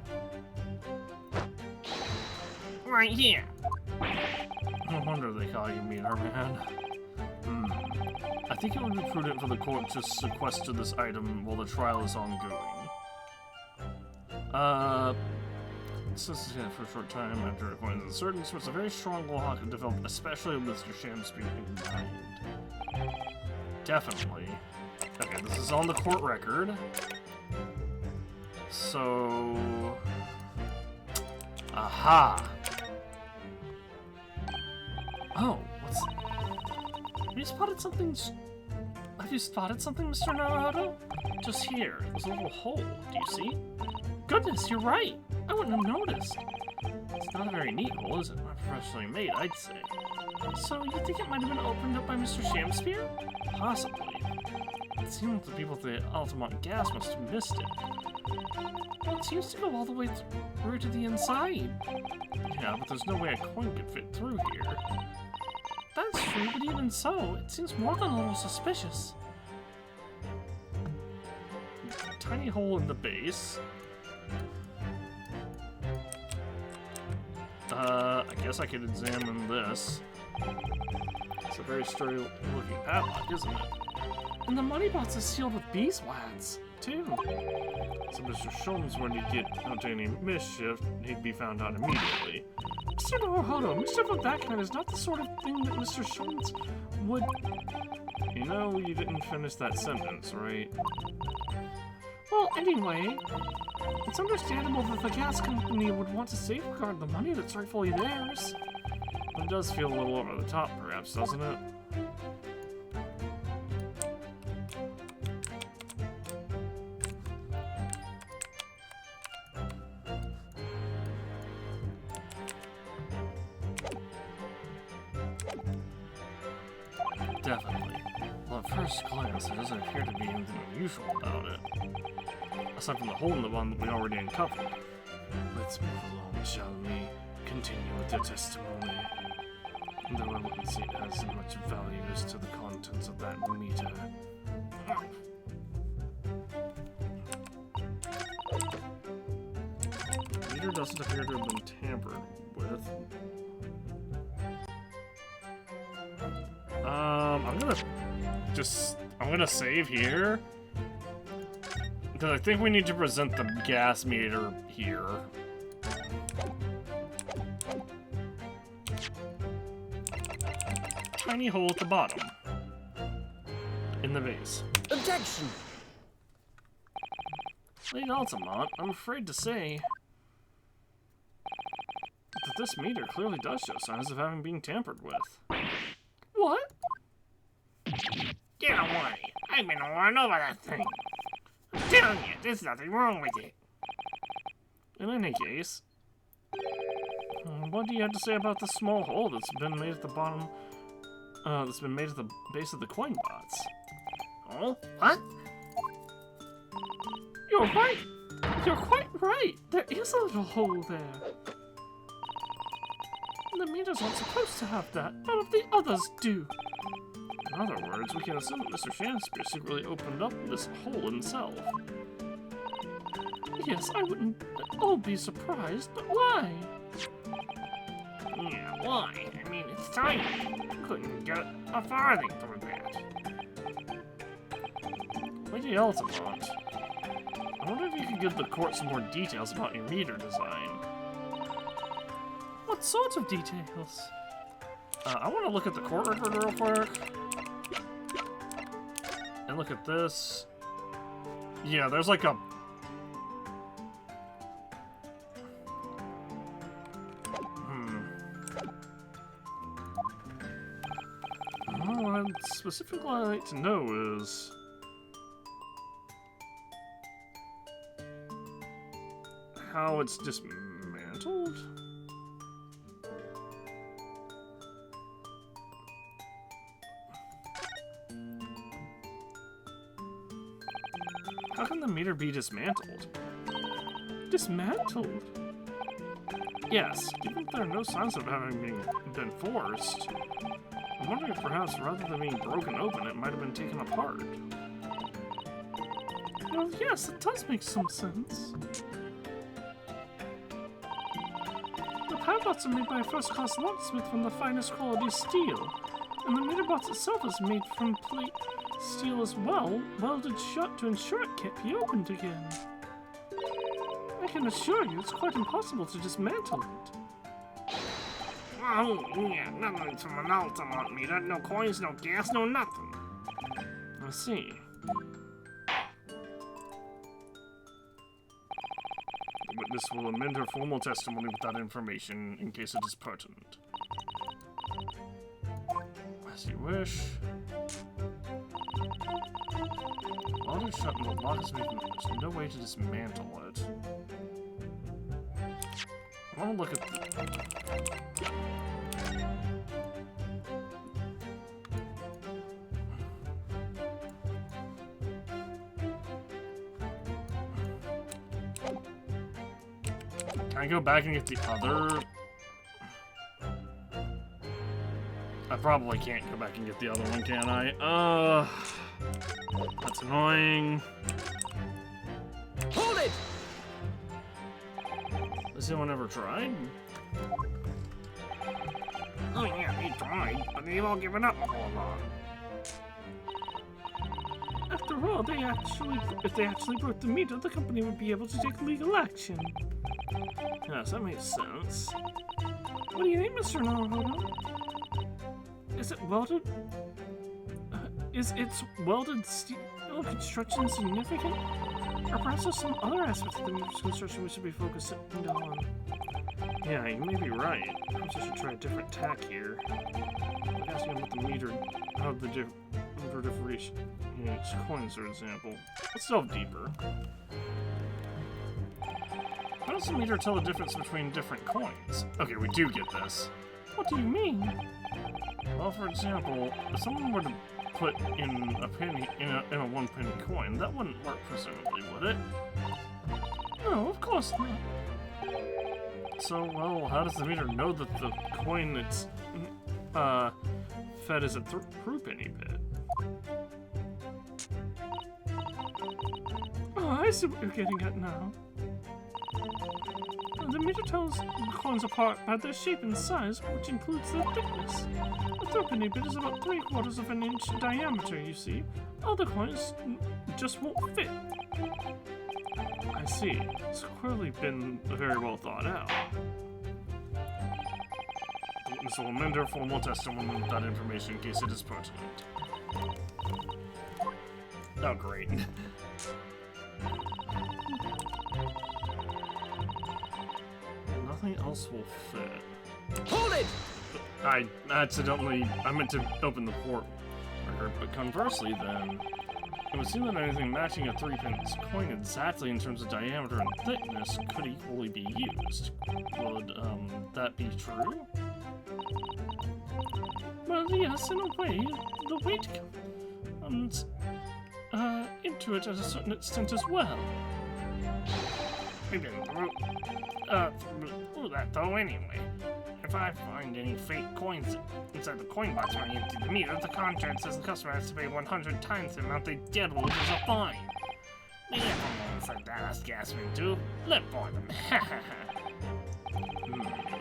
Right here. no wonder they call you Meter Man. I think it would be prudent for the court to sequester this item while the trial is ongoing. Since it's for a short time after acquiring certain sorts of very strong lock developed, especially with Mr. Shamspear in mind. Definitely. Okay, this is on the court record. So... Aha! Oh, what's... Have you spotted something... Have you spotted something, Mr. Naruto? Just here. There's a little hole. Do you see? Goodness, you're right! I wouldn't have noticed. It's not a very neat hole, is it? Not professionally made, I'd say. So, you think it might have been opened up by Mr. Shamspear? Possibly. It seems the people at the Altamont Gas must have missed it. Well, it seems to go all the way through to the inside. Yeah, but there's no way a coin could fit through here. That's true, but even so, it seems more than a little suspicious. Tiny hole in the base. I guess I could examine this. It's a very sturdy looking padlock, isn't it? And the money box is sealed with beeswax, too. So Mr. Shulms, when he'd get into any mischief, he'd be found out immediately. Mr. Naruhodo, mischief of that kind is not the sort of thing that Mr. Shulms would... You know, you didn't finish that sentence, right? Well, anyway, it's understandable that the gas company would want to safeguard the money that's rightfully theirs. But it does feel a little over the top, perhaps, doesn't it? Definitely. Well, at first glance, there doesn't appear to be anything unusual about it. Aside from the hole in the one that we already uncovered. Let's move along, shall we? Continue with your testimony. Though I wouldn't say it has as much value as to the contents of that meter. The meter doesn't appear to have been tampered with. I'm gonna save here. Because I think we need to present the gas meter here. Tiny hole at the bottom. In the base. Objection! Late Altamont, I'm afraid to say that this meter clearly does show signs of having been tampered with. What? Get away! I've been worrying over that thing. I'm telling you, there's nothing wrong with it. In any case, what do you have to say about the small hole that's been made at the bottom, that's been made at the base of the coin bots? Oh? What? You're right! You're quite right! There is a little hole there. The meters aren't supposed to have that. None of the others do. In other words, we can assume that Mr. Shamspear secretly opened up this hole himself. Yes, I wouldn't at all be surprised, but why? Yeah, why? I mean, it's tiny. Couldn't get a farthing through that. Lady Altamont, I wonder if you could give the court some more details about your meter design. What sorts of details? I want to look at the court record real quick. And look at this. Yeah, there's like a... Well, what specifically I'd like to know is... how it's dismantled? How can the meter be dismantled? Dismantled? Yes, given that there are no signs of having been forced, I'm wondering if perhaps rather than being broken open, it might have been taken apart. Well, yes, it does make some sense. The padlocks are made by a first-class locksmith from the finest quality steel, and the meter box itself is made from plate steel as well, welded shut to ensure it can't be opened again. I can assure you it's quite impossible to dismantle it. Oh, yeah, nothing from an ultimate meter. No coins, no gas, no nothing. I see. The witness will amend her formal testimony with that information in case it is pertinent. As you wish. While it's shut and the lock is made, there's no way to dismantle it. I want to look at Can I go back and get the other? I probably can't go back and get the other one, can I? That's annoying. Hold it! Has anyone ever tried? Oh yeah, they tried, but they've all given up before long. After all, if they actually broke the meter, the company would be able to take legal action. Yes, that makes sense. What do you think, Mr. Naruhodo? Is it welded? Is its welded steel construction significant? Or perhaps there's some other aspect of the meter's construction we should be focusing on? Yeah, you may be right. Perhaps I should try a different tack here. Like asking about the meter, how the meter differentiates coins, for example. Let's delve deeper. How does the meter tell the difference between different coins? Okay, we do get this. What do you mean? Well, for example, if someone were to put in a penny in a 1 penny coin, that wouldn't work presumably, would it? No, of course not. So, well, how does the meter know that the coin that's fed is a true penny bit? Oh, I see what you're getting at now. The meter tells the coins apart by their shape and size, which includes their thickness. A threepenny bit is about 3/4 of an inch diameter, you see. Other coins just won't fit. I see. It's clearly been very well thought out. The witness will amend her formal testimony with that information in case it is pertinent. Oh, great. Nothing else will fit. Hold it! I meant to open the port record, but conversely then, it would seem that anything matching a 3-pence coin exactly in terms of diameter and thickness could equally be used. Would, that be true? Well, yes, in a way, the weight comes into it at a certain extent as well. We didn't do that though anyway. If I find any fake coins inside the coin box when I empty the meter, the contract says the customer has to pay 100 times the amount they did, which is a fine. We have a for that, Gasman too. Let for them.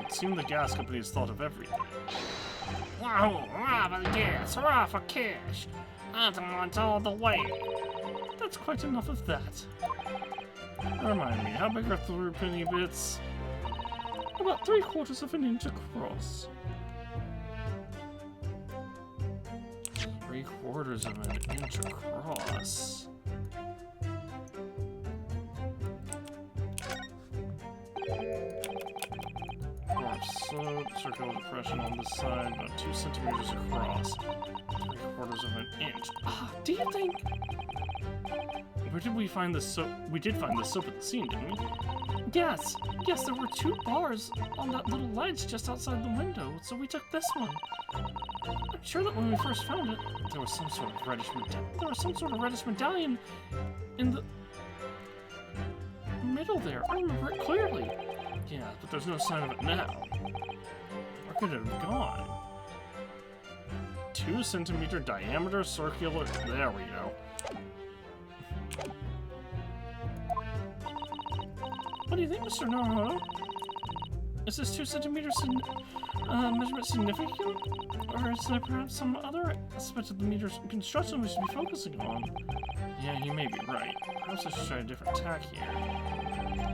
It seemed the gas companies thought of everything. Wow, hurrah for the gas, hurrah for cash. I want all the way. That's quite enough of that. Remind me, how big are 3-penny bits? About 3/4 of an inch across. 3/4 of an inch across. circular depression on this side, about 2 centimeters across, 3/4 of an inch. Ah, do you think? Where did we find the soap? We did find the soap at the scene, didn't we? Yes, there were 2 bars on that little ledge just outside the window, so we took this one. I'm sure that when we first found it, there was some sort of reddish medallion in the middle there. I remember it clearly. Yeah, but there's no sign of it now. Where could it have gone? 2 centimeter diameter circular. There we go. What do you think, Mr. Naruto? Is this 2 centimeters measurement significant? Or is there perhaps some other aspect of the meter's construction we should be focusing on? Yeah, you may be right. Perhaps I should try a different tack here.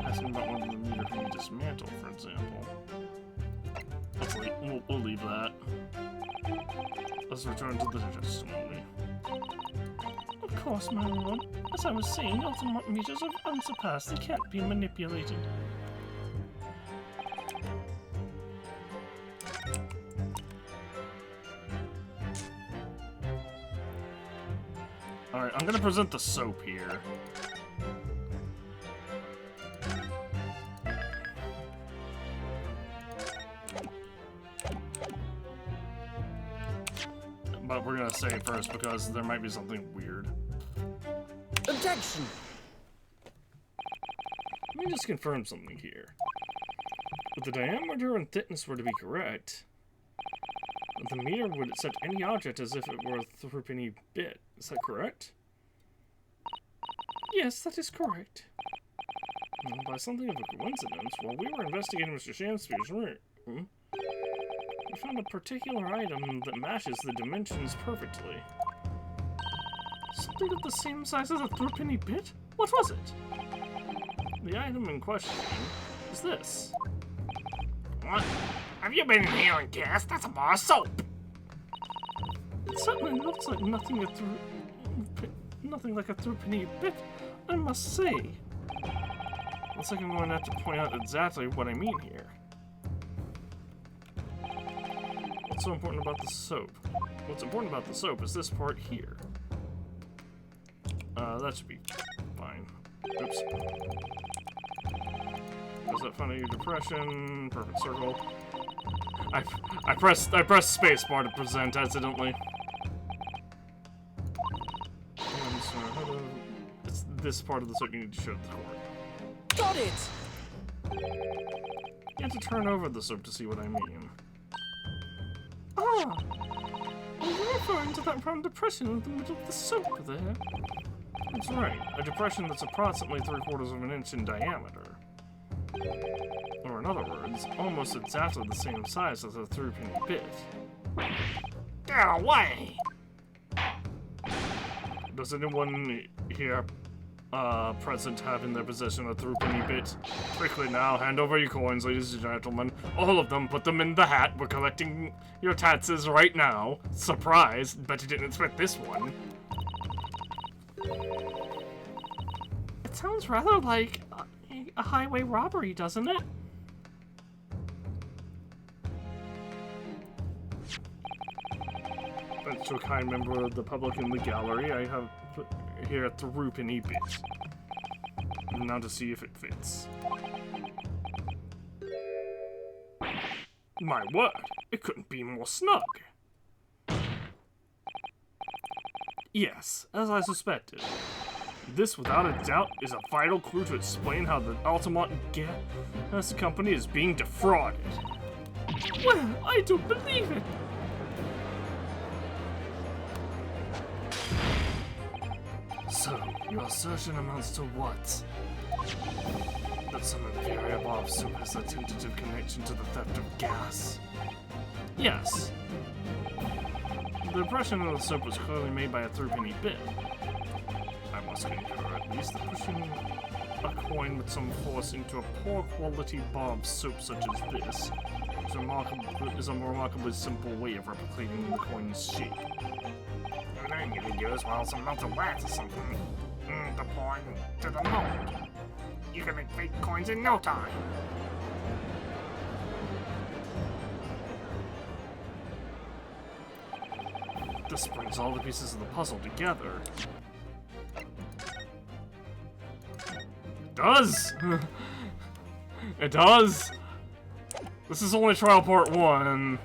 Asking about one of the meter can be dismantled, for example. We'll leave that. Let's return to the testimony. Of course, my lord. As I was saying, ultimate meters are unsurpassed. They can't be manipulated. Alright, I'm gonna present the soap here. But we're gonna say it first because there might be something weird. Objection! Let me just confirm something here. If the diameter and thickness were to be correct, the meter would accept any object as if it were a threepenny bit. Is that correct? Yes, that is correct. Well, by something of a coincidence, while we were investigating Mr. Shamspeare's room, we found a particular item that matches the dimensions perfectly. Something of the same size as a threepenny bit? What was it? The item in question is this. What? Have you been in here and guessed? That's a bar of soap! It certainly looks like nothing like a threepenny bit, I must say. Looks like I'm going to have to point out exactly what I mean here. What's so important about the soap? What's important about the soap is this part here. That should be fine. Oops. Does that find your depression? Perfect circle. I pressed spacebar to present accidentally. It's this part of the soap you need to show the court. Got it! You have to turn over the soap to see what I mean. Ah! Are you referring to that round depression in the middle of the soap there? That's right, a depression that's approximately 3/4 of an inch in diameter. Or in other words, almost exactly the same size as a threepenny bit. Get away! Does anyone here present have in their possession a threepenny bit? Quickly now, hand over your coins, ladies and gentlemen. All of them, put them in the hat. We're collecting your taxes right now. Surprise, bet you didn't expect this one. It sounds rather like a highway robbery, doesn't it? Thanks to a kind member of the public in the gallery, I have put here a threepenny bit. Now to see if it fits. My word, it couldn't be more snug. Yes, as I suspected. This, without a doubt, is a vital clue to explain how the Altamont Gas Company is being defrauded. Well, I don't believe it. So, your assertion amounts to what? That some inferior bar of soup has a tentative connection to the theft of gas? Yes. The impression of the soap was clearly made by a threepenny bit. I must concur, at least, that pushing a coin with some force into a poor quality bar of soap such as this is a remarkably simple way of replicating the coin's shape. And then you could use, well, some melted wax or something to pour into the mold. You can make fake coins in no time. This brings all the pieces of the puzzle together. It does! It does! This is only trial part 1.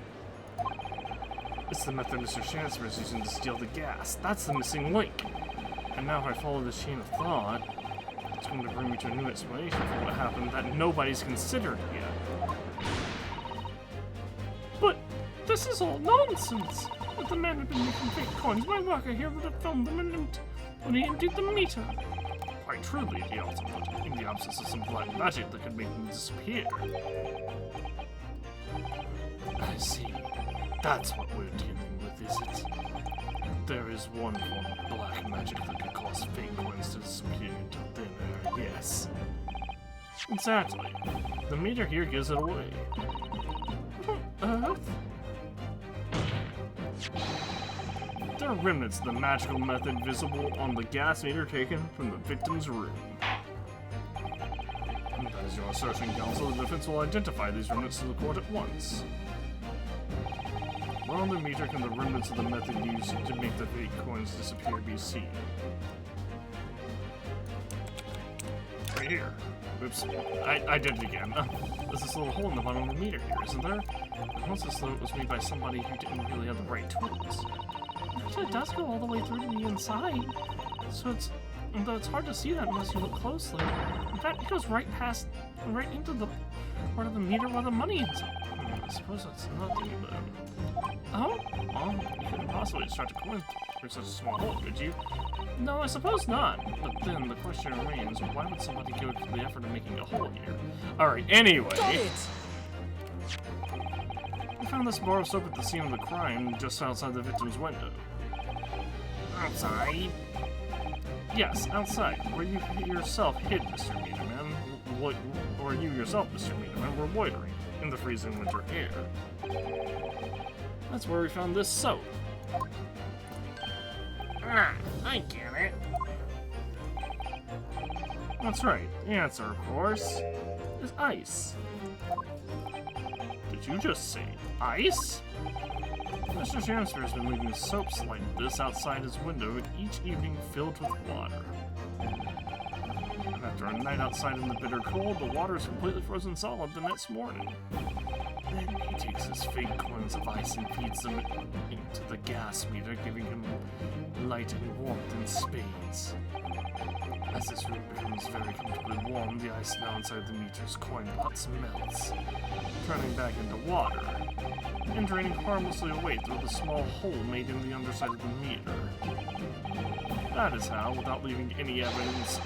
It's the method Mr. Chancellor is using to steal the gas. That's the missing link. And now if I follow this chain of thought, it's going to bring me to a new explanation for what happened that nobody's considered yet. But this is all nonsense. If the man had been making fake coins, my worker here would have found them when he emptied the meter. Quite truly, the ultimate, in the absence of some black magic that could make them disappear. I see. That's what we're dealing with, is it? There is one form of black magic that could cause fake coins to disappear into thin air, yes. Exactly. The meter here gives it away. What on earth? There are remnants of the magical method visible on the gas meter taken from the victim's room. And as your assertion, counsel, the defense will identify these remnants to the court at once. Where on the meter can the remnants of the method used to make the fake coins disappear be seen? Right here. Oops. I did it again. There's this little hole in the bottom of the meter here, isn't there? It looks as though it was made by somebody who didn't really have the right tools. Actually, it does go all the way through to the inside. So though it's hard to see that unless you look closely. In fact, it goes right into the part of the meter where the money is. I suppose that's nothing, but... Oh? Well, you couldn't possibly extract a coin through such a small hole, could you? No, I suppose not. But then the question remains, why would somebody go to the effort of making a hole here? Alright, anyway... Got it! We found this bar of soap at the scene of the crime just outside the victim's window. Outside? Yes, outside, where you yourself hid, Mr. Meterman. Or you yourself, Mr. Meterman, were loitering in the freezing winter air. That's where we found this soap. Ah, I get it. That's right. The answer, of course, is ice. Did you just say ice? Mr. Chancellor has been leaving soaps like this outside his window each evening filled with water. And after a night outside in the bitter cold, the water is completely frozen solid the next morning. Then he takes his fake coins of ice and feeds them into the gas meter, giving him light and warmth in spades. As this room becomes very comfortably warm, the ice now inside the meter's coin pots melts, turning back into water, and draining harmlessly away through the small hole made in the underside of the meter. That is how, without leaving any evidence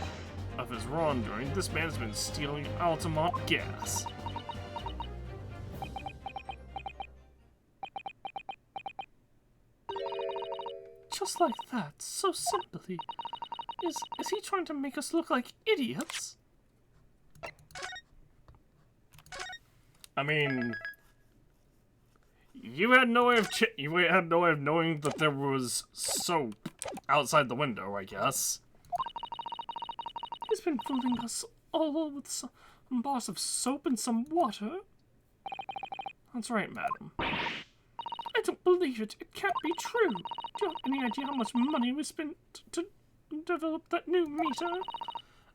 of his wrongdoing, this man has been stealing Altamont gas. Just like that, so simply. Is he trying to make us look like idiots? I mean, you had no way of knowing that there was soap outside the window, I guess. He's been fooling us all with some bars of soap and some water. That's right, madam. I don't believe it. It can't be true. Do you have any idea how much money we spent to develop that new meter?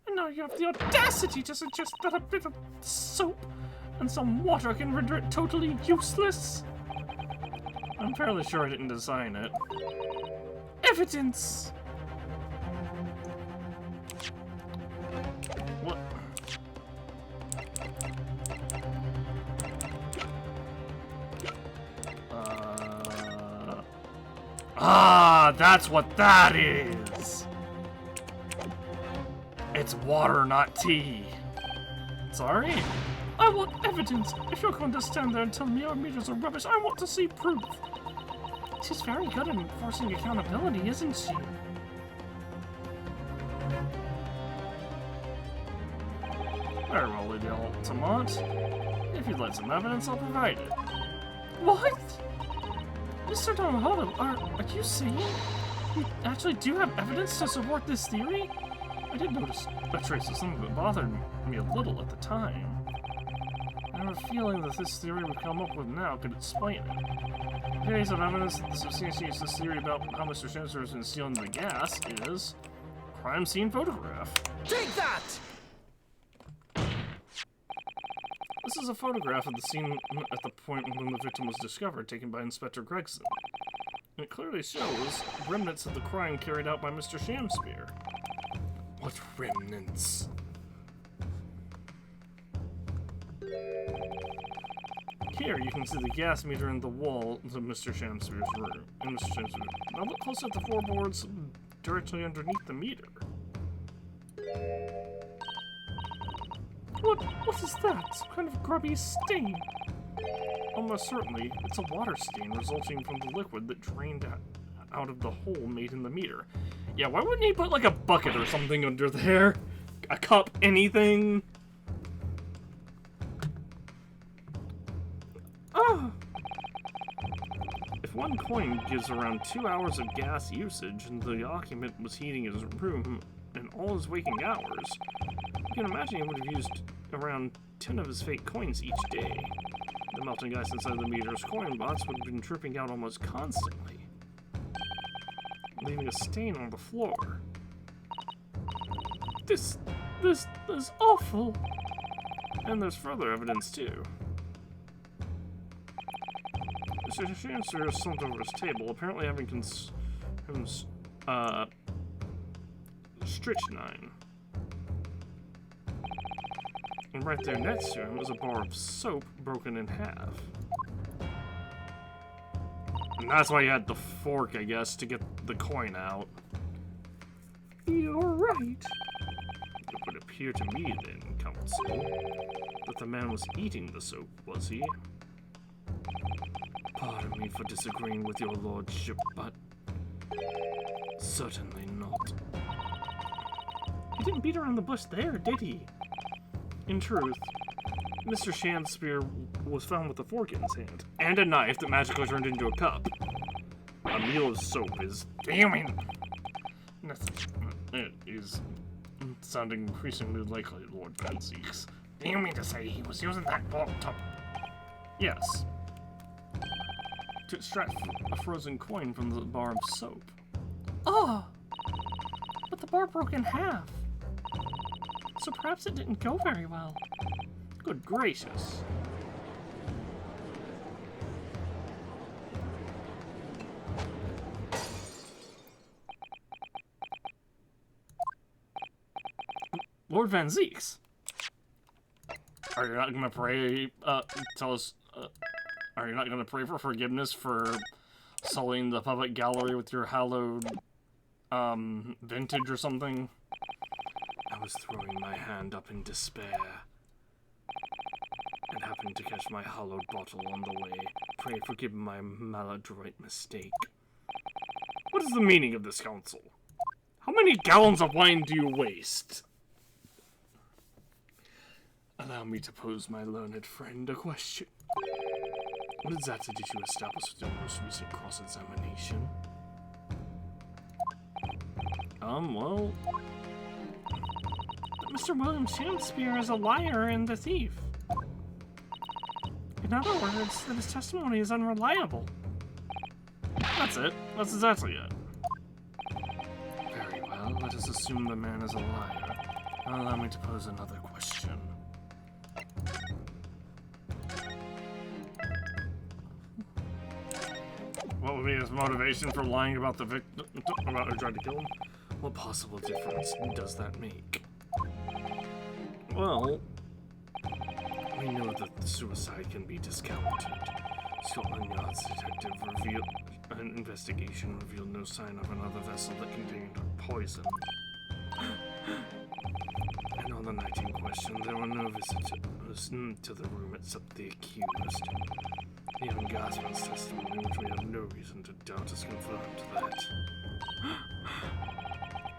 And now you have the audacity to suggest that a bit of soap and some water can render it totally useless? I'm fairly sure I didn't design it. Evidence! What? That's what that is! It's water, not tea. Sorry? I want evidence. If you're going to stand there and tell me our meters are rubbish, I want to see proof. She's very good at enforcing accountability, isn't she? Very well, Lady Altamont. If you'd like some evidence, I'll provide it. What? Mr. Donahoe, are you saying you actually do have evidence to support this theory? I did notice a trace of some of it bothered me a little at the time. I have a feeling that this theory we've come up with now could explain it. The case of evidence that substantiates this theory about how Mr. Shamster has been stealing the gas is crime scene photograph. Take that! This is a photograph of the scene at the point when the victim was discovered, taken by Inspector Gregson. It clearly shows remnants of the crime carried out by Mr. Shamspear. What remnants? Here you can see the gas meter in the wall of Mr. Shamspear's room. Now look close at the floorboards directly underneath the meter. What is that? Some kind of grubby stain? Almost certainly, it's a water stain resulting from the liquid that drained out of the hole made in the meter. Yeah, why wouldn't he put like a bucket or something under there? A cup, anything? Ah! If one coin gives around 2 hours of gas usage and the occupant was heating his room in all his waking hours, you can imagine he would have used around 10 of his fake coins each day. The melting ice inside the meter's coin box would have been dripping out almost constantly, leaving a stain on the floor. This is awful. And there's further evidence too. Mr. Shamster slumped over his table, apparently having consumed strychnine. And right there next to him is a bar of soap broken in half. And that's why you had the fork, I guess, to get the coin out. You're right. It would appear to me then, Counsel, that the man was eating the soap, was he? Pardon me for disagreeing with your lordship, but certainly not. He didn't beat around the bush there, did he? In truth, Mr. Shamspear was found with a fork in his hand, and a knife that magically turned into a cup. A meal of soap is damning. It is sounding increasingly likely, Lord Van Zeeks. Do you mean to say he was using that ball top? Yes. To extract a frozen coin from the bar of soap. Oh! But the bar broke in half. So perhaps it didn't go very well. Good gracious. Lord Van Zeeks. Are you not gonna pray, tell us, are you not gonna pray for forgiveness for sullying the public gallery with your hallowed, vintage or something? I was throwing my hand up in despair and happened to catch my hollowed bottle on the way. Pray forgive my maladroit mistake. What is the meaning of this, Counsel? How many gallons of wine do you waste? Allow me to pose my learned friend a question. What exactly did you establish with your most recent cross-examination? Well... Mr. William Shamspear is a liar and a thief. In other words, that his testimony is unreliable. That's it. That's exactly it. Very well, let us assume the man is a liar. Now allow me to pose another question. What would be his motivation for lying about the victim, about who tried to kill him? What possible difference does that make? Well, we know that the suicide can be discounted. Scotland Yard's investigation revealed no sign of another vessel that contained poison. And on the night in question, there were no visitors to the room except the accused. The young Gasman's testimony, which we have no reason to doubt, is confirmed that.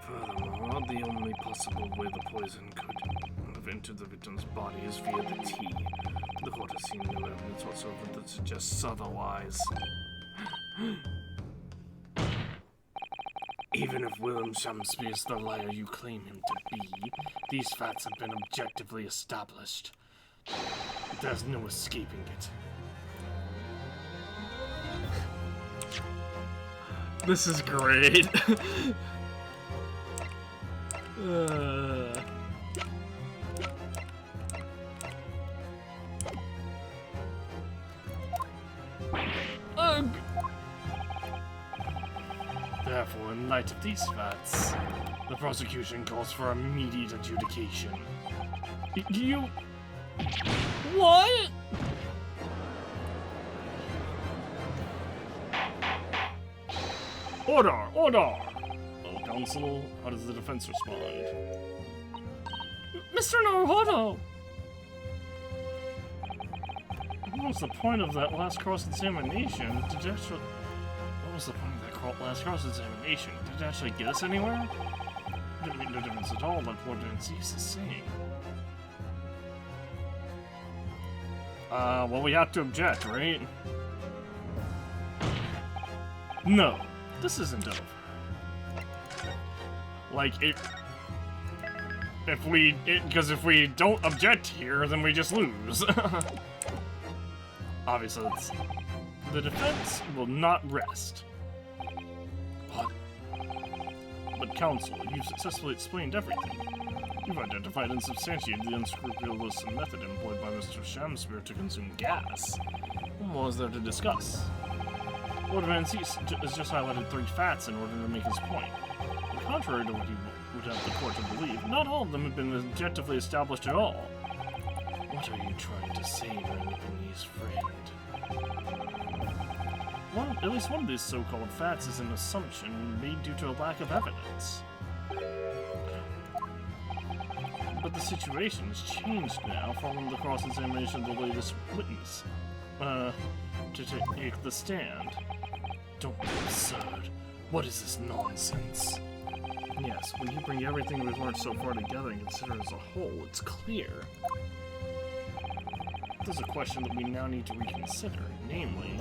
Furthermore, the only possible way the poison could have entered the victim's body is via the tea. The court has seen no evidence whatsoever that suggests otherwise. Even if William Shamspear is the liar you claim him to be, these facts have been objectively established. There's no escaping it. This is great. Therefore, in light of these facts, the prosecution calls for immediate adjudication. You... What? Order! Order! Oh, counsel, how does the defense respond? Mr. Naruhodo! What was the point of that last cross-examination? What was the point of that last cross-examination? Did it actually get us anywhere? It didn't make no difference at all, like what Nancy's is saying. Well, we have to object, right? No, this isn't over. Like, because if we don't object here, then we just lose. Obviously, the defense will not rest. But counsel, you've successfully explained everything. You've identified and substantiated the unscrupulous method employed by Mr. Shamspear to consume gas. What more is there to discuss? Lord Van Cease has just highlighted 3 facts in order to make his point. Contrary to what he would have the court to believe, not all of them have been objectively established at all. What are you trying to say, my Nipponese friend? At least one of these so-called facts is an assumption made due to a lack of evidence. But the situation has changed now following the cross-examination of the latest witness, to take the stand. Don't be absurd. What is this nonsense? Yes, when you bring everything we've learned so far together and consider it as a whole, it's clear. There's a question that we now need to reconsider, namely...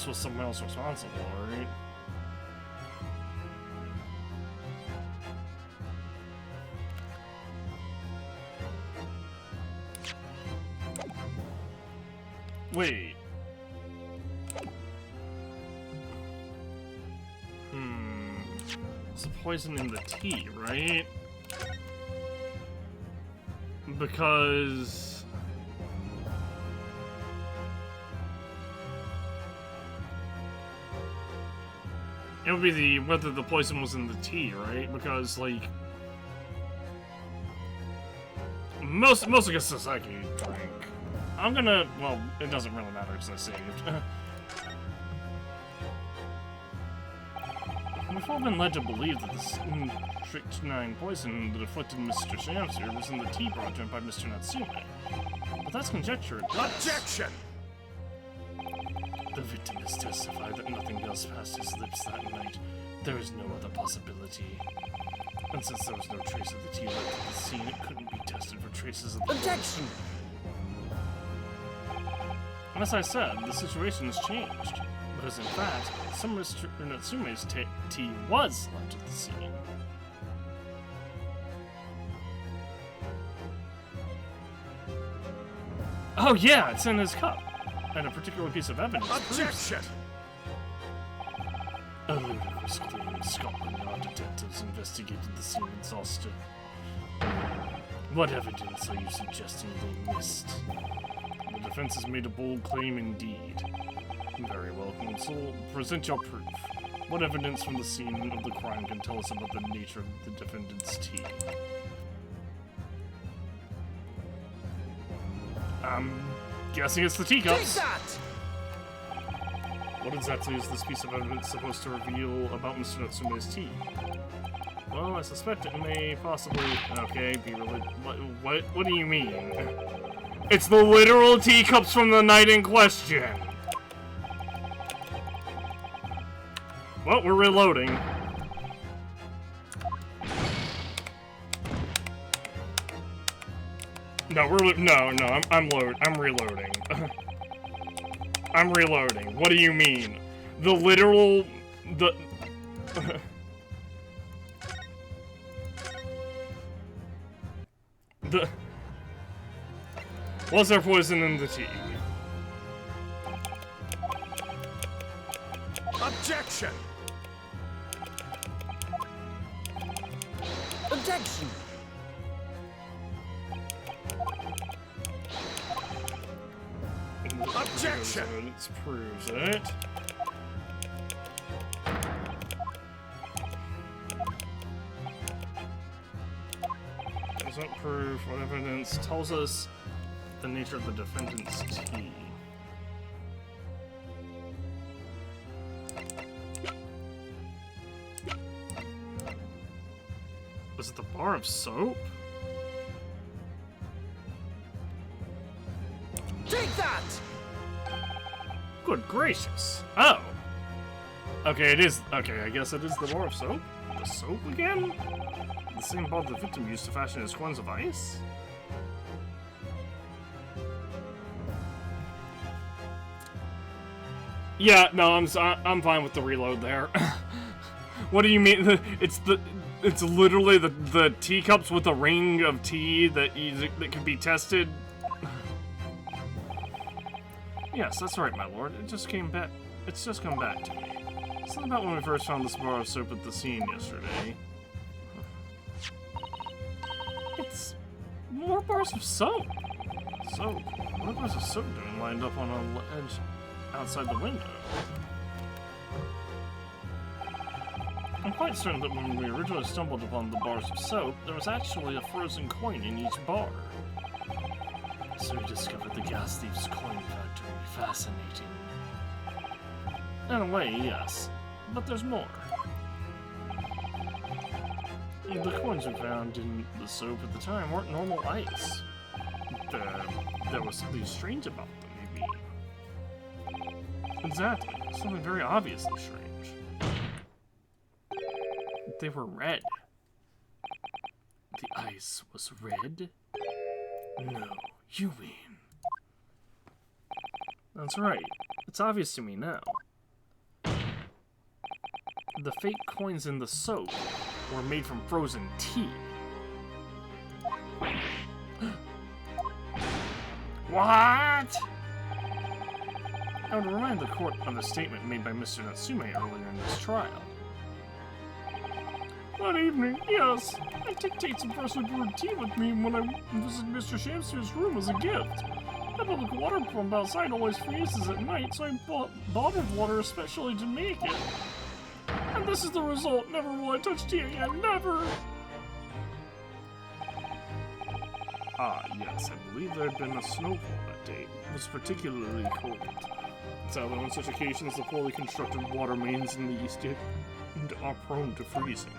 was someone else responsible, right? Wait. It's the poison in the tea, right? Because... it would be whether the poison was in the tea, right? Because, like... Most of us Sasaki drink. I'm gonna... well, it doesn't really matter because I saved. We've all been led to believe that this strychnine poison that afflicted Mr. Shamsir was in the tea brought to him by Mr. Natsume. But that's conjecture at best. Objection! The victim has testified that nothing else passed his lips that night. There is no other possibility. And since there was no trace of the tea left at the scene, it couldn't be tested for traces of the Objection! And as I said, the situation has changed. Because in fact, some of Mr. Natsume's tea was left at the scene. Oh yeah, it's in his cup. And a particular piece of evidence. Objection! A ludicrous claim. Scotland Yard detectives investigated the scene exhausted. What evidence are you suggesting they missed? The defense has made a bold claim indeed. Very well, counsel. Present your proof. What evidence from the scene of the crime can tell us about the nature of the defendant's tea? I'm guessing it's the teacups. Take that! What exactly is this piece of evidence supposed to reveal about Mr. Natsume's tea? Well, I suspect it may possibly... okay, be what do you mean? It's the literal teacups from the night in question! Well, we're reloading. No, I'm reloading. I'm reloading. What do you mean? The literal... Was there poison in the tea? Objection! Objection! Objection! Evidence proves it. Doesn't prove what evidence tells us the nature of the defendant's tea. Was it the bar of soap? Take that! Good gracious. Oh. Okay, it is. Okay, I guess it is the bar of soap. The soap again? The same bar the victim used to fashion his coins of ice? Yeah, no, I'm fine with the reload there. What do you mean? It's literally the teacups with a ring of tea that can be tested. Yes, that's right, my lord. It's just come back to me. Something about when we first found this bar of soap at the scene yesterday. It's more bars of soap. Soap? What are bars of soap doing lined up on a ledge outside the window? I'm quite certain that when we originally stumbled upon the bars of soap, there was actually a frozen coin in each bar. So we discovered the gas thief's coin factory. Fascinating. In a way, yes. But there's more. The coins we found in the soap at the time weren't normal ice. There was something strange about them, you mean? Exactly. Something very obviously strange. They were red. The ice was red? No, you mean... That's right. It's obvious to me now. The fake coins in the soap were made from frozen tea. What? I would remind the court of a statement made by Mr. Natsume earlier in this trial. One evening, yes, I dictate some freshly brewed tea with me when I visit Mr. Shamsier's room as a gift. The public water pump outside always freezes at night, so I bought bottled water especially to make it. And this is the result. Never will I touch tea again. Never! Ah, yes, I believe there had been a snowfall that day. It was particularly cold. Sadly, on such occasions, the poorly constructed water mains in the east end are prone to freezing.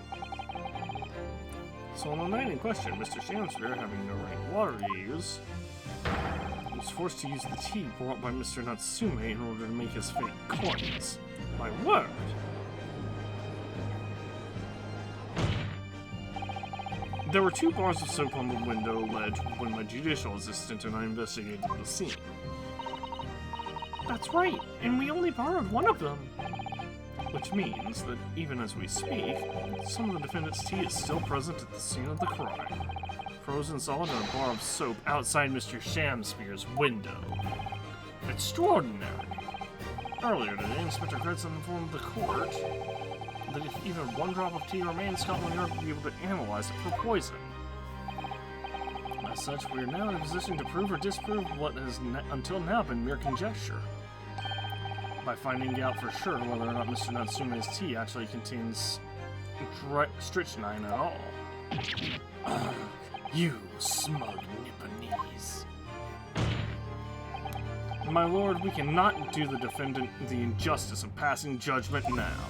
So on the night in question, Mr. Shamspeare, having no running water to use, was forced to use the tea brought by Mr. Natsume in order to make his fake coins. My word! There were 2 bars of soap on the window ledge when my judicial assistant and I investigated the scene. That's right, and we only borrowed one of them. Which means that even as we speak, some of the defendant's tea is still present at the scene of the crime. Frozen solid in a bar of soap outside Mr. Shamspeare's window. Extraordinary! Earlier today, Inspector Credson informed the court that if even one drop of tea remains, Scotland Yard will be able to analyze it for poison. As such, we are now in a position to prove or disprove what has until now been mere conjecture. By finding out for sure whether or not Mr. Natsume's tea actually contains strychnine at all. You smug Nipponese. My lord, we cannot do the defendant the injustice of passing judgment now.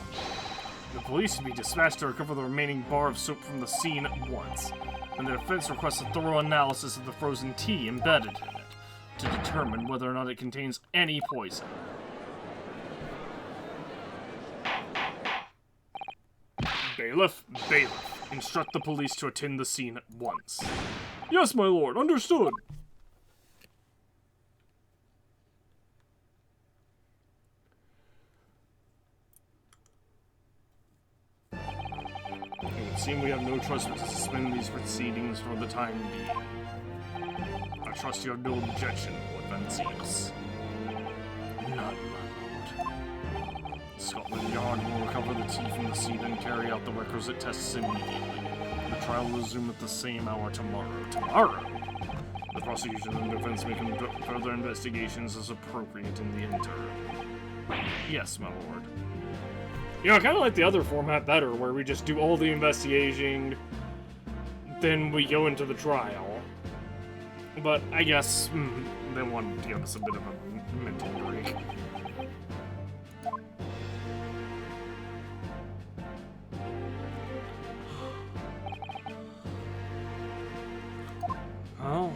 The police should be dispatched to recover the remaining bar of soap from the scene at once, and the defense requests a thorough analysis of the frozen tea embedded in it, to determine whether or not it contains any poison. Bailiff, instruct the police to attend the scene at once. Yes, my lord, understood. It would seem we have no choice but to suspend these proceedings for the time being. I trust you have no objection, Lord Vancius. None, my lord. Scotland Yard will recover the tea from the seed and carry out the requisite tests immediately. The trial will resume at the same hour tomorrow. Tomorrow? The prosecution and defense may conduct further investigations as appropriate in the interim. Yes, my lord. You know, I kind of like the other format better, where we just do all the investigation, then we go into the trial. But I guess they wanted to give us a bit of a mental break. Oh.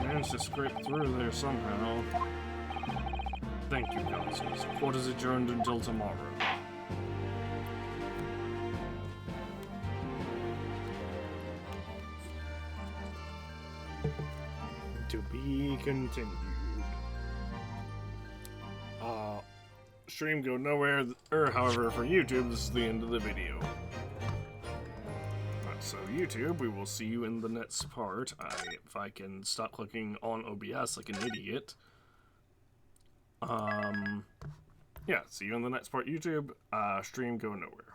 Managed to scrape through there somehow. Thank you, counsels. Court is adjourned until tomorrow. To be continued. Stream go nowhere, however, for YouTube, this is the end of the video. So YouTube, we will see you in the next part. If I can stop clicking on OBS like an idiot. Yeah, see you in the next part, YouTube. Stream go nowhere.